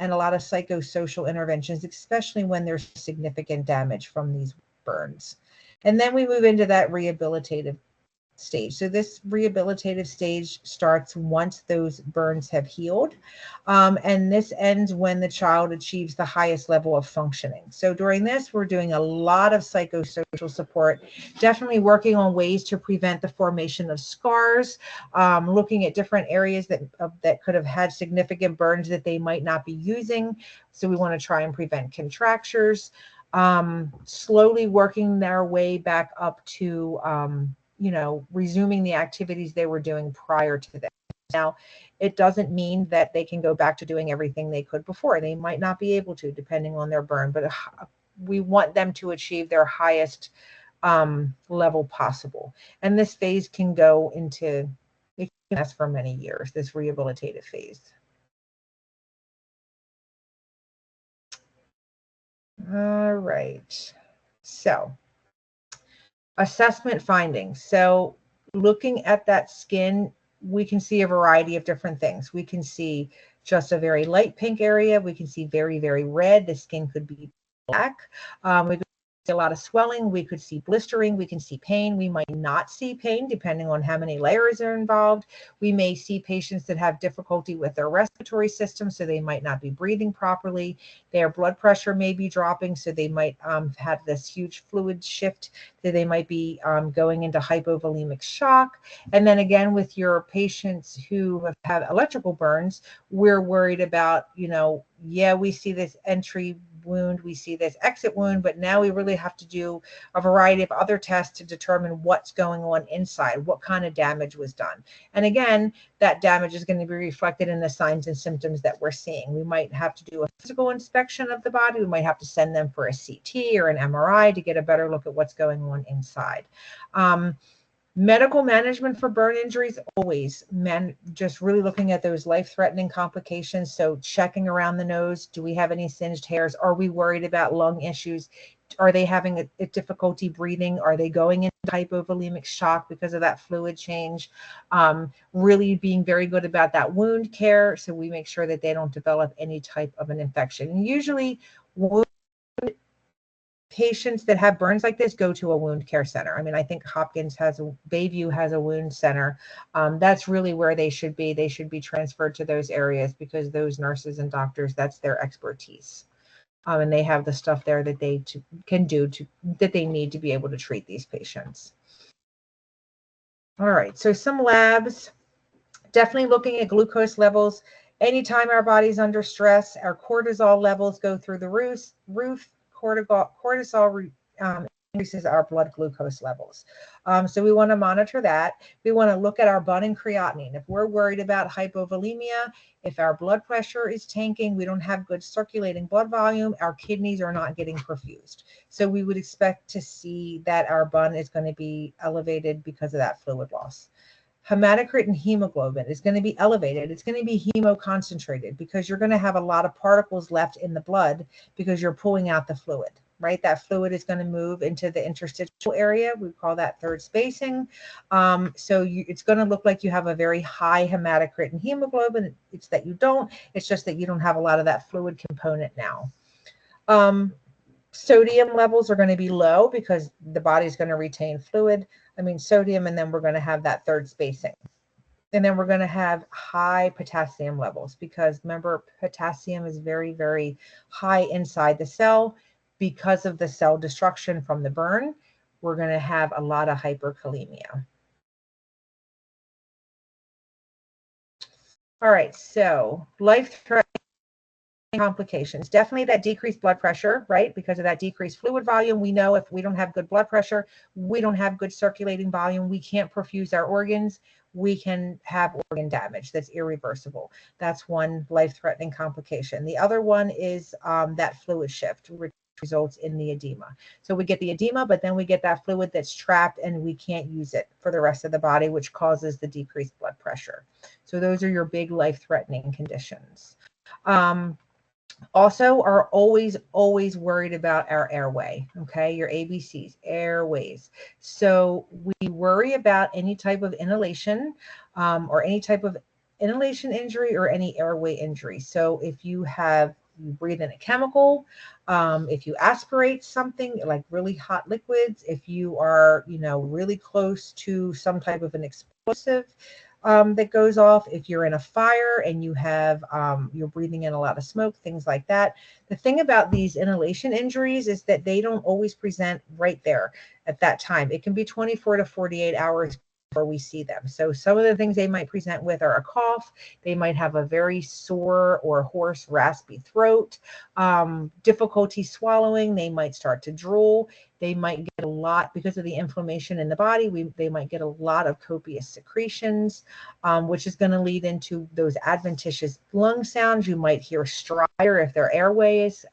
a lot of psychosocial interventions, especially when there's significant damage from these burns. And then we move into that rehabilitative stage. So this rehabilitative stage starts once those burns have healed. And this ends when the child achieves the highest level of functioning. So during this, we're doing a lot of psychosocial support, definitely working on ways to prevent the formation of scars, looking at different areas that could have had significant burns that they might not be using. So we want to try and prevent contractures, slowly working their way back up to, resuming the activities they were doing prior to that. Now, it doesn't mean that they can go back to doing everything they could before. They might not be able to, depending on their burn, but we want them to achieve their highest level possible. And this phase can go into, it can last for many years, this rehabilitative phase. All right. So Assessment findings. So looking at that skin, we can see a variety of different things. We can see just a very light pink area. We can see very, very red. The skin could be black. We could see a lot of swelling. We could see blistering. We can see pain. We might not see pain depending on how many layers are involved. We may see patients that have difficulty with their respiratory system, so they might not be breathing properly. Their blood pressure may be dropping, so they might have this huge fluid shift, that they might be going into hypovolemic shock. And then again, with your patients who have had electrical burns, we're worried about, yeah, we see this entry wound, we see this exit wound, but now we really have to do a variety of other tests to determine what's going on inside, what kind of damage was done. And again, that damage is going to be reflected in the signs and symptoms that we're seeing. We might have to do a physical inspection of the body. We might have to send them for a CT or an MRI to get a better look at what's going on inside. Medical management for burn injuries, always just really looking at those life-threatening complications. So checking around the nose, do we have any singed hairs? Are we worried about lung issues? Are they having a difficulty breathing? Are they going into hypovolemic shock because of that fluid change? Really being very good about that wound care, so we make sure that they don't develop any type of an infection. And usually patients that have burns like this go to a wound care center. I mean, I think Bayview has a wound center. That's really where they should be. They should be transferred to those areas because those nurses and doctors, that's their expertise. And they have the stuff there that they that they need to be able to treat these patients. All right, so some labs, definitely looking at glucose levels. Anytime our body's under stress, our cortisol levels go through the roof. Cortisol increases our blood glucose levels. So we want to monitor that. We want to look at our bun and creatinine. If we're worried about hypovolemia, if our blood pressure is tanking, we don't have good circulating blood volume, our kidneys are not getting perfused. So we would expect to see that our bun is going to be elevated because of that fluid loss. Hematocrit and hemoglobin is going to be elevated. It's going to be hemoconcentrated because you're going to have a lot of particles left in the blood because you're pulling out the fluid, right? That fluid is going to move into the interstitial area. We call that third spacing. It's going to look like you have a very high hematocrit and hemoglobin. It's that you don't. It's just that you don't have a lot of that fluid component now. Sodium levels are going to be low because the body's going to retain sodium, and then we're going to have that third spacing. And then we're going to have high potassium levels because remember, potassium is very, very high inside the cell. Because of the cell destruction from the burn, we're going to have a lot of hyperkalemia. All right, so life-threatening complications, definitely that decreased blood pressure, right? Because of that decreased fluid volume, we know if we don't have good blood pressure, we don't have good circulating volume, we can't perfuse our organs, we can have organ damage that's irreversible. That's one life-threatening complication. The other one is that fluid shift, which results in the edema. So we get the edema, but then we get that fluid that's trapped and we can't use it for the rest of the body, which causes the decreased blood pressure. So those are your big life-threatening conditions. Also are always worried about our airway, okay? Your ABCs, airways. So we worry about any type of inhalation or any type of inhalation injury or any airway injury. So if you breathe in a chemical, if you aspirate something like really hot liquids, if you are, really close to some type of an explosive that goes off, if you're in a fire and you're breathing in a lot of smoke, things like that. The thing about these inhalation injuries is that they don't always present right there at that time. It can be 24 to 48 hours before we see them. So some of the things they might present with are a cough. They might have a very sore or hoarse, raspy throat, difficulty swallowing. They might start to drool. They might get a lot, because of the inflammation in the body, they might get a lot of copious secretions, which is going to lead into those adventitious lung sounds. You might hear stridor if their airway is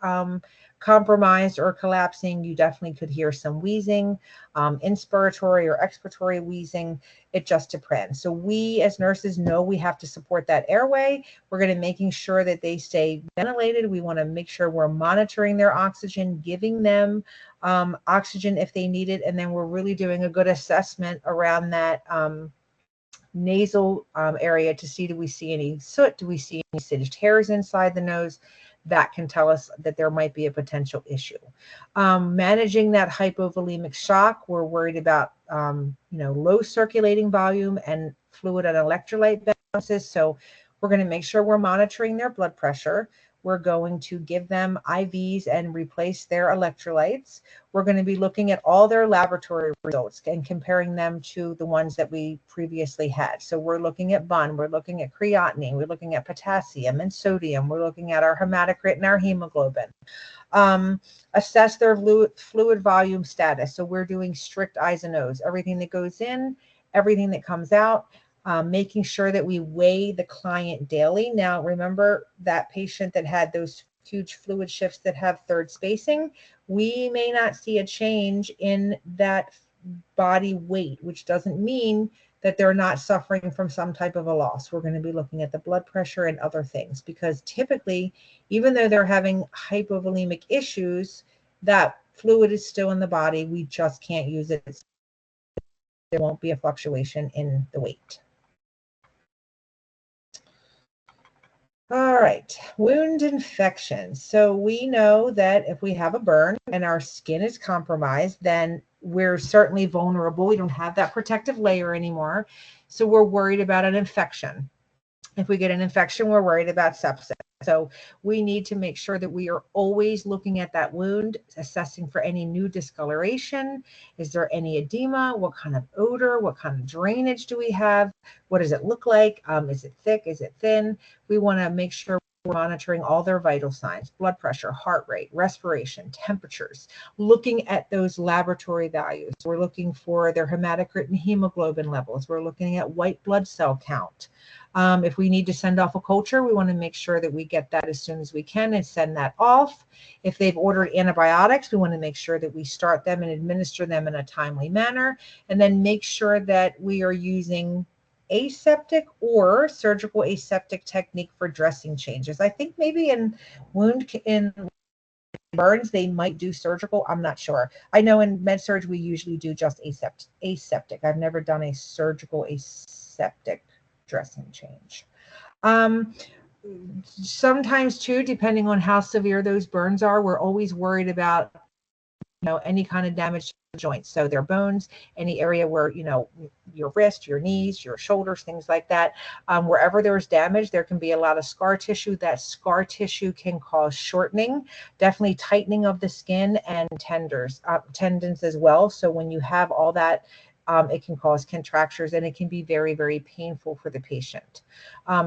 compromised or collapsing, you definitely could hear some wheezing, inspiratory or expiratory wheezing. It just depends. So we as nurses know we have to support that airway. We're going to making sure that they stay ventilated. We want to make sure we're monitoring their oxygen, giving them oxygen if they need it. And then we're really doing a good assessment around that nasal area to see, do we see any soot? Do we see any singed hairs inside the nose? That can tell us that there might be a potential issue. Managing that hypovolemic shock, we're worried about low circulating volume and fluid and electrolyte balances. So we're going to make sure we're monitoring their blood pressure. We're going to give them IVs and replace their electrolytes. We're going to be looking at all their laboratory results and comparing them to the ones that we previously had. So we're looking at BUN, we're looking at creatinine, we're looking at potassium and sodium, we're looking at our hematocrit and our hemoglobin. Assess their fluid volume status. So we're doing strict eyes and nose, everything that goes in, everything that comes out. Making sure that we weigh the client daily. Now, remember that patient that had those huge fluid shifts that have third spacing, we may not see a change in that body weight, which doesn't mean that they're not suffering from some type of a loss. We're going to be looking at the blood pressure and other things, because typically, even though they're having hypovolemic issues, that fluid is still in the body. We just can't use it. There won't be a fluctuation in the weight. All right, wound infection. So we know that if we have a burn and our skin is compromised, then we're certainly vulnerable. We don't have that protective layer anymore. So we're worried about an infection. If we get an infection, we're worried about sepsis. So we need to make sure that we are always looking at that wound, assessing for any new discoloration. Is there any edema? What kind of odor? What kind of drainage do we have? What does it look like? Is it thick? Is it thin? We want to make sure we're monitoring all their vital signs: blood pressure, heart rate, respiration, temperatures, looking at those laboratory values. We're looking for their hematocrit and hemoglobin levels. We're looking at white blood cell count. If we need to send off a culture, we want to make sure that we get that as soon as we can and send that off. If they've ordered antibiotics, we want to make sure that we start them and administer them in a timely manner, and then make sure that we are using aseptic or surgical aseptic technique for dressing changes. I think maybe in burns, they might do surgical. I'm not sure. I know in med surg, we usually do just aseptic. I've never done a surgical aseptic dressing change. Sometimes too, depending on how severe those burns are, we're always worried about any kind of damage to the joints. So their bones, any area where your wrist, your knees, your shoulders, things like that. Wherever there's damage, there can be a lot of scar tissue. That scar tissue can cause shortening, definitely tightening of the skin, and tendons as well. So when you have all that, it can cause contractures, and it can be very, very painful for the patient.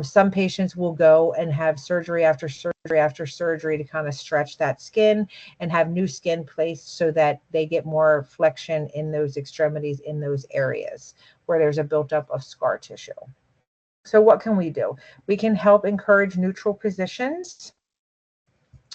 Some patients will go and have surgery after surgery after surgery to kind of stretch that skin and have new skin placed so that they get more flexion in those extremities, in those areas where there's a buildup of scar tissue. So what can we do? We can help encourage neutral positions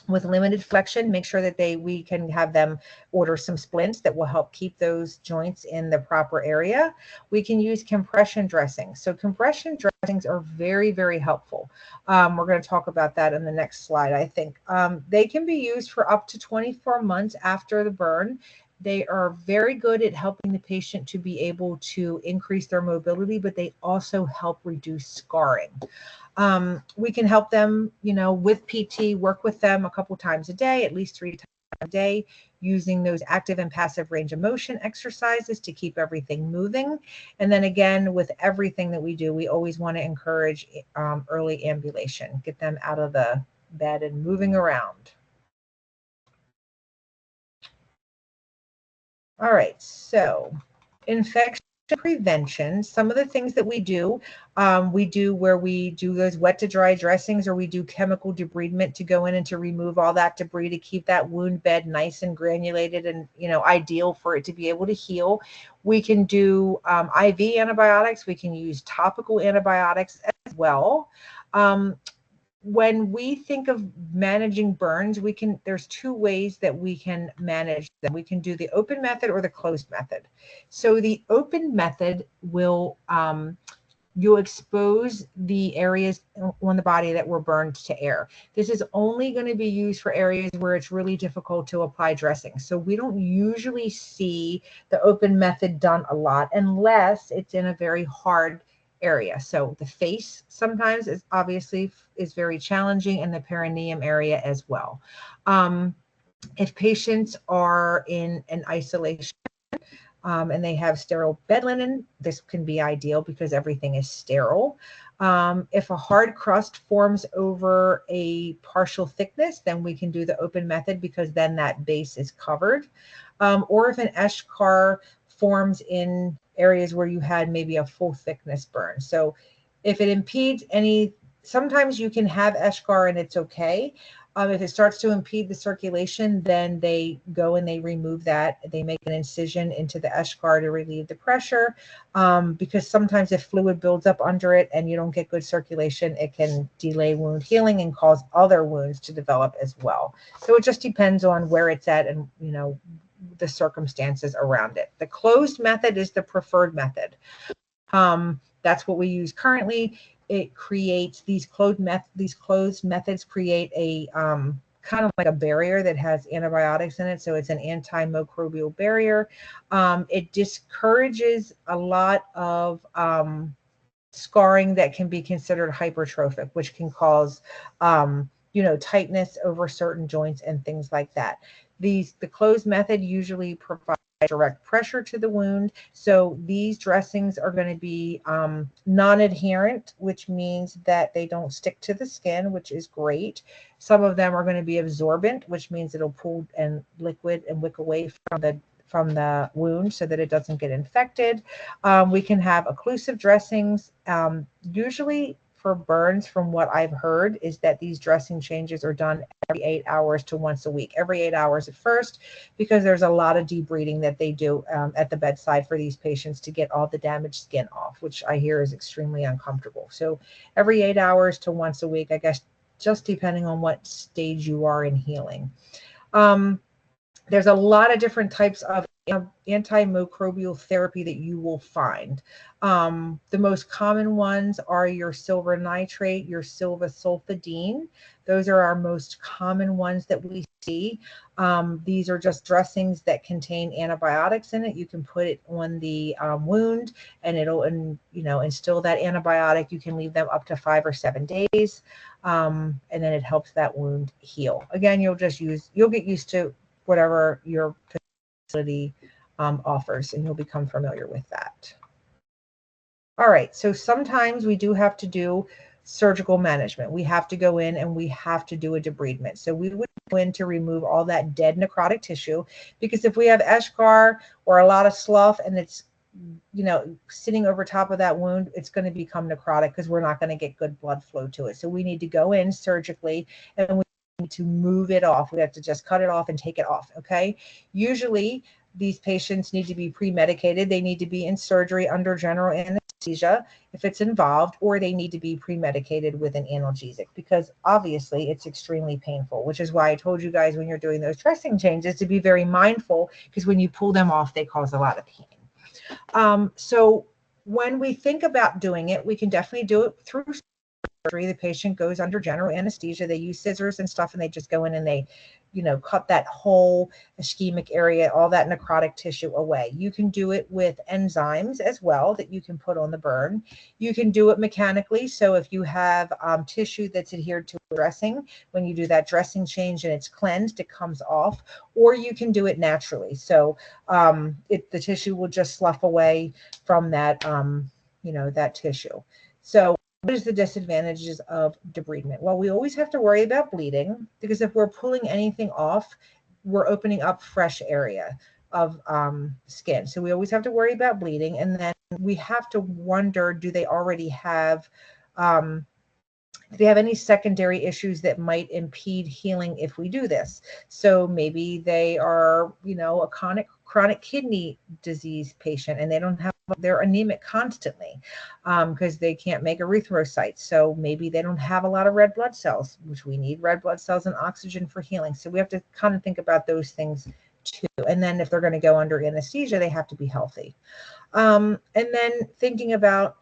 with limited flexion. Make sure that we can have them order some splints that will help keep those joints in the proper area. We can use compression dressings. So compression dressings are very, very helpful. We're going to talk about that in the next slide, I think. They can be used for up to 24 months after the burn. They are very good at helping the patient to be able to increase their mobility, but they also help reduce scarring. We can help them, with PT, work with them a couple times a day, at least 3 times a day, using those active and passive range of motion exercises to keep everything moving. And then again, with everything that we do, we always want to encourage early ambulation, get them out of the bed and moving around. All right, so infection prevention. Some of the things that we do where we do those wet to dry dressings, or we do chemical debridement to go in and to remove all that debris to keep that wound bed nice and granulated and ideal for it to be able to heal. We can do IV antibiotics. We can use topical antibiotics as well. when we think of managing burns, there's two ways that we can manage them. We can do the open method or the closed method. So the open method will, you'll expose the areas on the body that were burned to air. This is only going to be used for areas where it's really difficult to apply dressing. So we don't usually see the open method done a lot unless it's in a very hard area. So the face sometimes is obviously is very challenging, and the perineum area as well. If patients are in an isolation and they have sterile bed linen, this can be ideal because everything is sterile. If a hard crust forms over a partial thickness, then we can do the open method because then that base is covered. Or if an eschar forms in areas where you had maybe a full thickness burn. So if it impedes any, sometimes you can have eschar and it's okay. If it starts to impede the circulation, then they go and they remove that. They make an incision into the eschar to relieve the pressure, because sometimes if fluid builds up under it and you don't get good circulation, it can delay wound healing and cause other wounds to develop as well. So it just depends on where it's at and, you know, the circumstances around it. The closed method is the preferred method. That's what we use currently. It creates these closed methods create a kind of like a barrier that has antibiotics in it. So it's an antimicrobial barrier. It discourages a lot of scarring that can be considered hypertrophic, which can cause you know, tightness over certain joints and things like that. The closed method usually provides direct pressure to the wound. So these dressings are going to be non-adherent, which means that they don't stick to the skin, which is great. Some of them are going to be absorbent, which means it'll pull and liquid and wick away from the wound so that it doesn't get infected. We can have occlusive dressings. Usually for burns, from what I've heard, is that these dressing changes are done every 8 hours to once a week. Every 8 hours at first, because there's a lot of debriding that they do at the bedside for these patients to get all the damaged skin off, which I hear is extremely uncomfortable. So every 8 hours to once a week, I guess, just depending on what stage you are in healing. There's a lot of different types of antimicrobial therapy that you will find. The most common ones are your silver nitrate, your silvasulfidine. Those are our most common ones that we see. These are just dressings that contain antibiotics in it. You can put it on the wound and it'll, you know, instill that antibiotic. You can leave them up to 5 or 7 days. And then it helps that wound heal. Again, you'll get used to whatever your facility offers, and you'll become familiar with that. All right, so sometimes we do have to do surgical management. We have to go in and we have to do a debridement. So we would go in to remove all that dead necrotic tissue, because if we have eschar or a lot of slough and it's, you know, sitting over top of that wound, it's going to become necrotic because we're not going to get good blood flow to it. So we need to go in surgically and we need to move it off. We have to just cut it off and take it off. Okay. Usually these patients need to be pre-medicated. They need to be in surgery under general anesthesia if it's involved, or they need to be pre-medicated with an analgesic, because obviously it's extremely painful, which is why I told you guys when you're doing those dressing changes to be very mindful, because when you pull them off, they cause a lot of pain. So when we think about doing it, we can definitely do it through surgery. The patient goes under general anesthesia. They use scissors and stuff, and they just go in and they, you know, cut that whole ischemic area, all that necrotic tissue away. You can do it with enzymes as well that you can put on the burn. You can do it mechanically. So if you have tissue that's adhered to a dressing, when you do that dressing change and it's cleansed, it comes off. Or you can do it naturally. So the tissue will just slough away from that, you know, that tissue. So what is the disadvantages of debridement? Well, we always have to worry about bleeding, because if we're pulling anything off, we're opening up fresh area of skin. So we always have to worry about bleeding. And then we have to wonder, do they already have, do they have any secondary issues that might impede healing if we do this? So maybe they are, you know, a chronic chronic kidney disease patient and they don't have, they're anemic constantly because they can't make erythrocytes. So maybe they don't have a lot of red blood cells, which we need red blood cells and oxygen for healing. So we have to kind of think about those things too. And then if they're going to go under anesthesia, they have to be healthy. And then thinking about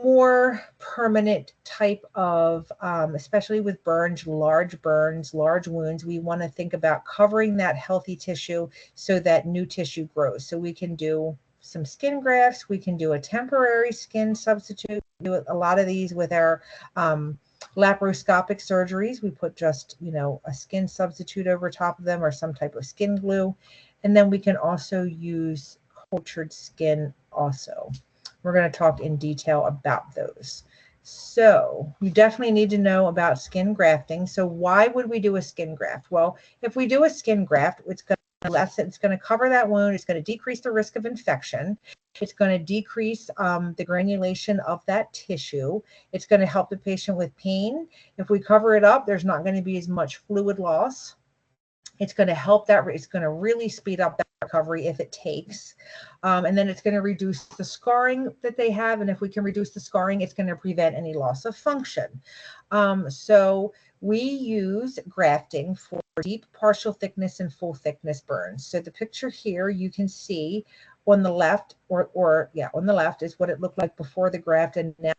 more permanent type of, especially with burns, large wounds, we want to think about covering that healthy tissue so that new tissue grows. So we can do some skin grafts, we can do a temporary skin substitute, do a lot of these with our laparoscopic surgeries. We put just, you know, a skin substitute over top of them or some type of skin glue. And then we can also use cultured skin also. We're going to talk in detail about those. So you definitely need to know about skin grafting. So why would we do a skin graft? Well, if we do a skin graft, it's going to cover that wound. It's going to decrease the risk of infection. It's going to decrease the granulation of that tissue. It's going to help the patient with pain. If we cover it up, there's not going to be as much fluid loss. It's going to help that. It's going to really speed up that recovery if it takes. And then it's going to reduce the scarring that they have. And if we can reduce the scarring, it's going to prevent any loss of function. So we use grafting for deep partial thickness and full thickness burns. So the picture here, you can see on the left on the left is what it looked like before the graft. And now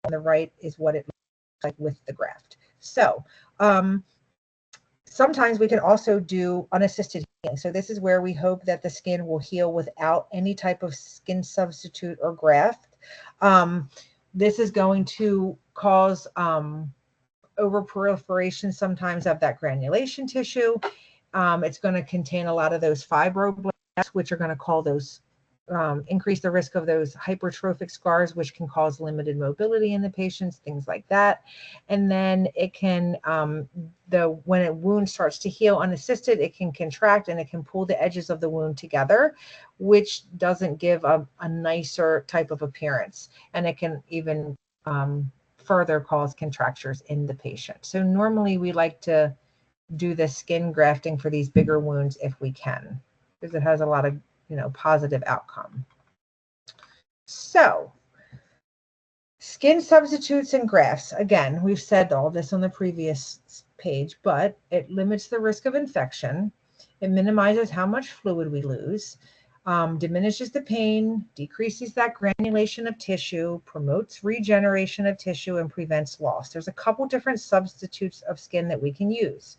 on the right is what it looks like with the graft. So, sometimes we can also do unassisted healing. So this is where we hope that the skin will heal without any type of skin substitute or graft. This is going to cause overproliferation sometimes of that granulation tissue. It's going to contain a lot of those fibroblasts, which are going to call those increase the risk of those hypertrophic scars, which can cause limited mobility in the patients, things like that. And then it can, when a wound starts to heal unassisted, it can contract and it can pull the edges of the wound together, which doesn't give a nicer type of appearance. And it can even further cause contractures in the patient. So normally we like to do the skin grafting for these bigger wounds if we can, because it has a lot of positive outcome. So skin substitutes and grafts. Again, we've said all this on the previous page, but it limits the risk of infection. It minimizes how much fluid we lose, diminishes the pain, decreases that granulation of tissue, promotes regeneration of tissue, and prevents loss. There's a couple different substitutes of skin that we can use.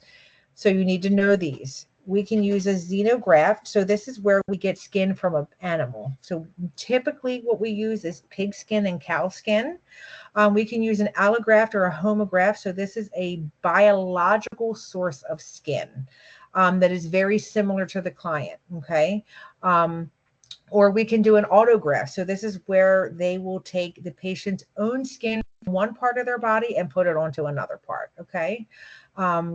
So you need to know these. We can use a xenograft. So this is where we get skin from an animal. So typically what we use is pig skin and cow skin. We can use an allograft or a homograft. So this is a biological source of skin that is very similar to the client, okay? Or we can do an autograft. So this is where they will take the patient's own skin from one part of their body and put it onto another part, okay?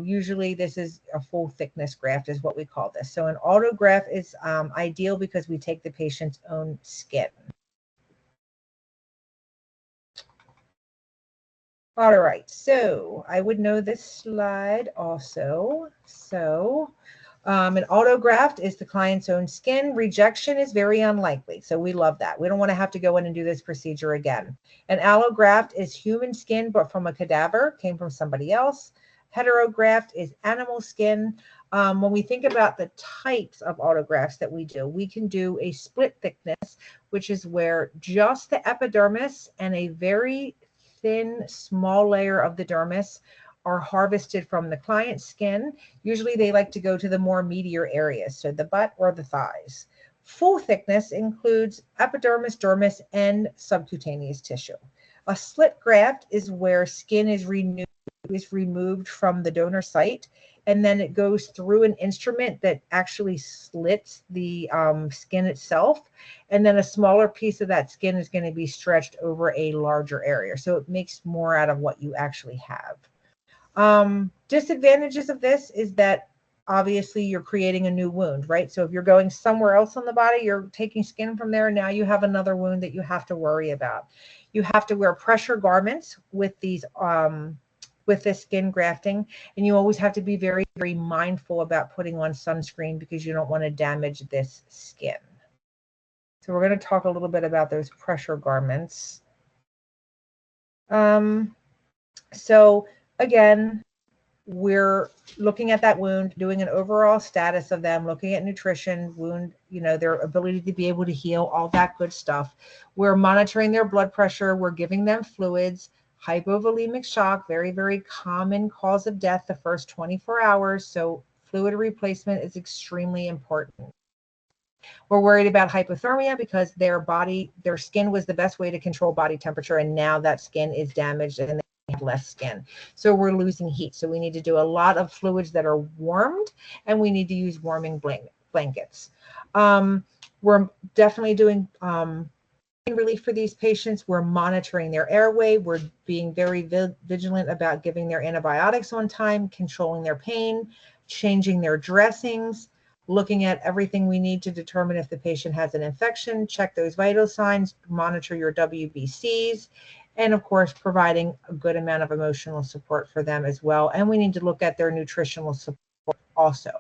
Usually this is a full thickness graft is what we call this. So an autograft is ideal because we take the patient's own skin. All right, so I would know this slide also. So an autograft is the client's own skin. Rejection is very unlikely. So we love that. We don't want to have to go in and do this procedure again. An allograft is human skin, but from a cadaver, came from somebody else. Heterograft is animal skin. When we think about the types of autografts that we do, we can do a split thickness, which is where just the epidermis and a very thin, small layer of the dermis are harvested from the client's skin. Usually they like to go to the more meatier areas, so the butt or the thighs. Full thickness includes epidermis, dermis, and subcutaneous tissue. A slit graft is where skin is removed from the donor site, and then it goes through an instrument that actually slits the skin itself, and then a smaller piece of that skin is going to be stretched over a larger area, so it makes more out of what you actually have. Disadvantages of this is that obviously you're creating a new wound, right? So if you're going somewhere else on the body, you're taking skin from there, now you have another wound that you have to worry about. You have to wear pressure garments with these with this skin grafting, and you always have to be very, very mindful about putting on sunscreen because you don't want to damage this skin. So we're going to talk a little bit about those pressure garments. So again, we're looking at that wound, doing an overall status of them, looking at nutrition, wound, their ability to be able to heal, all that good stuff. We're monitoring their blood pressure. We're giving them fluids. Hypovolemic shock, very, very common cause of death the first 24 hours. So fluid replacement is extremely important. We're worried about hypothermia because their skin was the best way to control body temperature. And now that skin is damaged and they have less skin. So we're losing heat. So we need to do a lot of fluids that are warmed, and we need to use warming blankets. We're definitely doing relief for these patients. We're monitoring their airway. We're being very vigilant about giving their antibiotics on time, controlling their pain, changing their dressings, looking at everything we need to determine if the patient has an infection, check those vital signs, monitor your WBCs, and of course, providing a good amount of emotional support for them as well. And we need to look at their nutritional support also.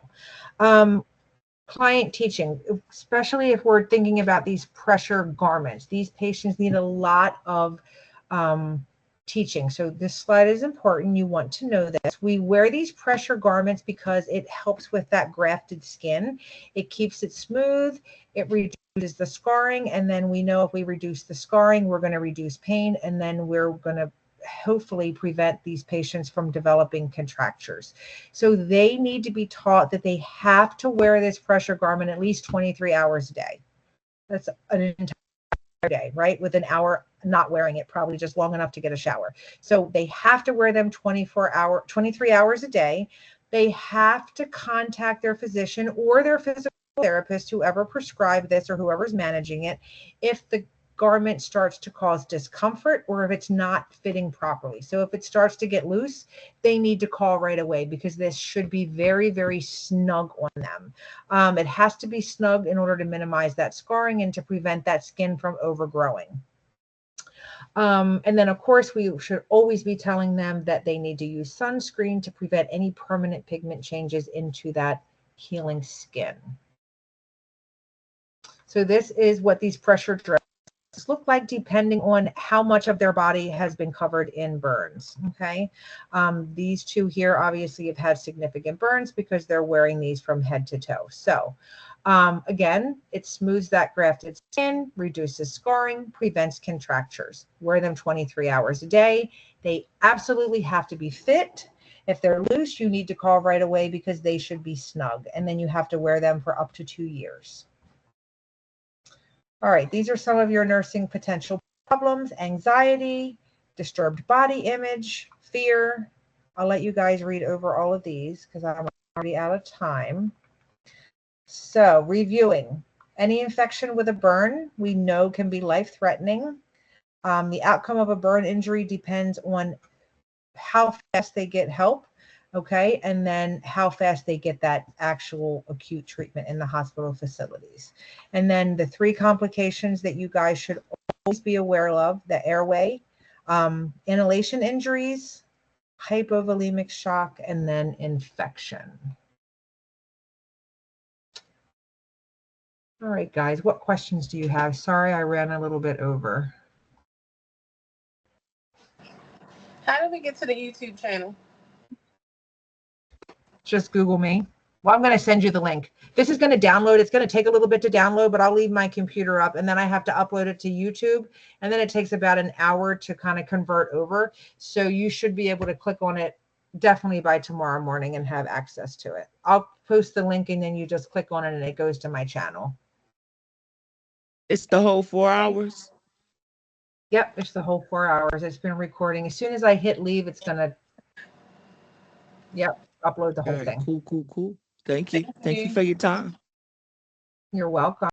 Client teaching, especially if we're thinking about these pressure garments. These patients need a lot of teaching. So this slide is important. You want to know this. We wear these pressure garments because it helps with that grafted skin. It keeps it smooth. It reduces the scarring. And then we know if we reduce the scarring, we're going to reduce pain. And then we're going to hopefully prevent these patients from developing contractures. So they need to be taught that they have to wear this pressure garment at least 23 hours a day. That's an entire day, right? With an hour not wearing it, probably just long enough to get a shower. So they have to wear them 23 hours a day. They have to contact their physician or their physical therapist, whoever prescribed this or whoever's managing it, if the garment starts to cause discomfort or if it's not fitting properly. So if it starts to get loose, they need to call right away because this should be very, very snug on them. It has to be snug in order to minimize that scarring and to prevent that skin from overgrowing. And then, of course, we should always be telling them that they need to use sunscreen to prevent any permanent pigment changes into that healing skin. So this is what these pressure dresses look like depending on how much of their body has been covered in burns. Okay. These two here obviously have had significant burns because they're wearing these from head to toe. So again, it smooths that grafted skin, reduces scarring, prevents contractures. Wear them 23 hours a day. They absolutely have to be fit. If they're loose, you need to call right away because they should be snug. And then you have to wear them for up to 2 years. All right, these are some of your nursing potential problems: anxiety, disturbed body image, fear. I'll let you guys read over all of these because I'm already out of time. So reviewing, any infection with a burn we know can be life-threatening. The outcome of a burn injury depends on how fast they get help. Okay, and then how fast they get that actual acute treatment in the hospital facilities. And then the 3 complications that you guys should always be aware of: the airway, inhalation injuries, hypovolemic shock, and then infection. All right, guys, what questions do you have? Sorry, I ran a little bit over. How did we get to the YouTube channel? Just Google me. Well, I'm going to send you the link. This is going to download. It's going to take a little bit to download, but I'll leave my computer up and then I have to upload it to YouTube. And then it takes about an hour to kind of convert over. So you should be able to click on it definitely by tomorrow morning and have access to it. I'll post the link and then you just click on it and it goes to my channel. It's the whole 4 hours? Yep, it's the whole 4 hours. It's been recording. As soon as I hit leave, it's going to, yep, upload the whole thing. Cool. Thank you. Thank you for your time. You're welcome.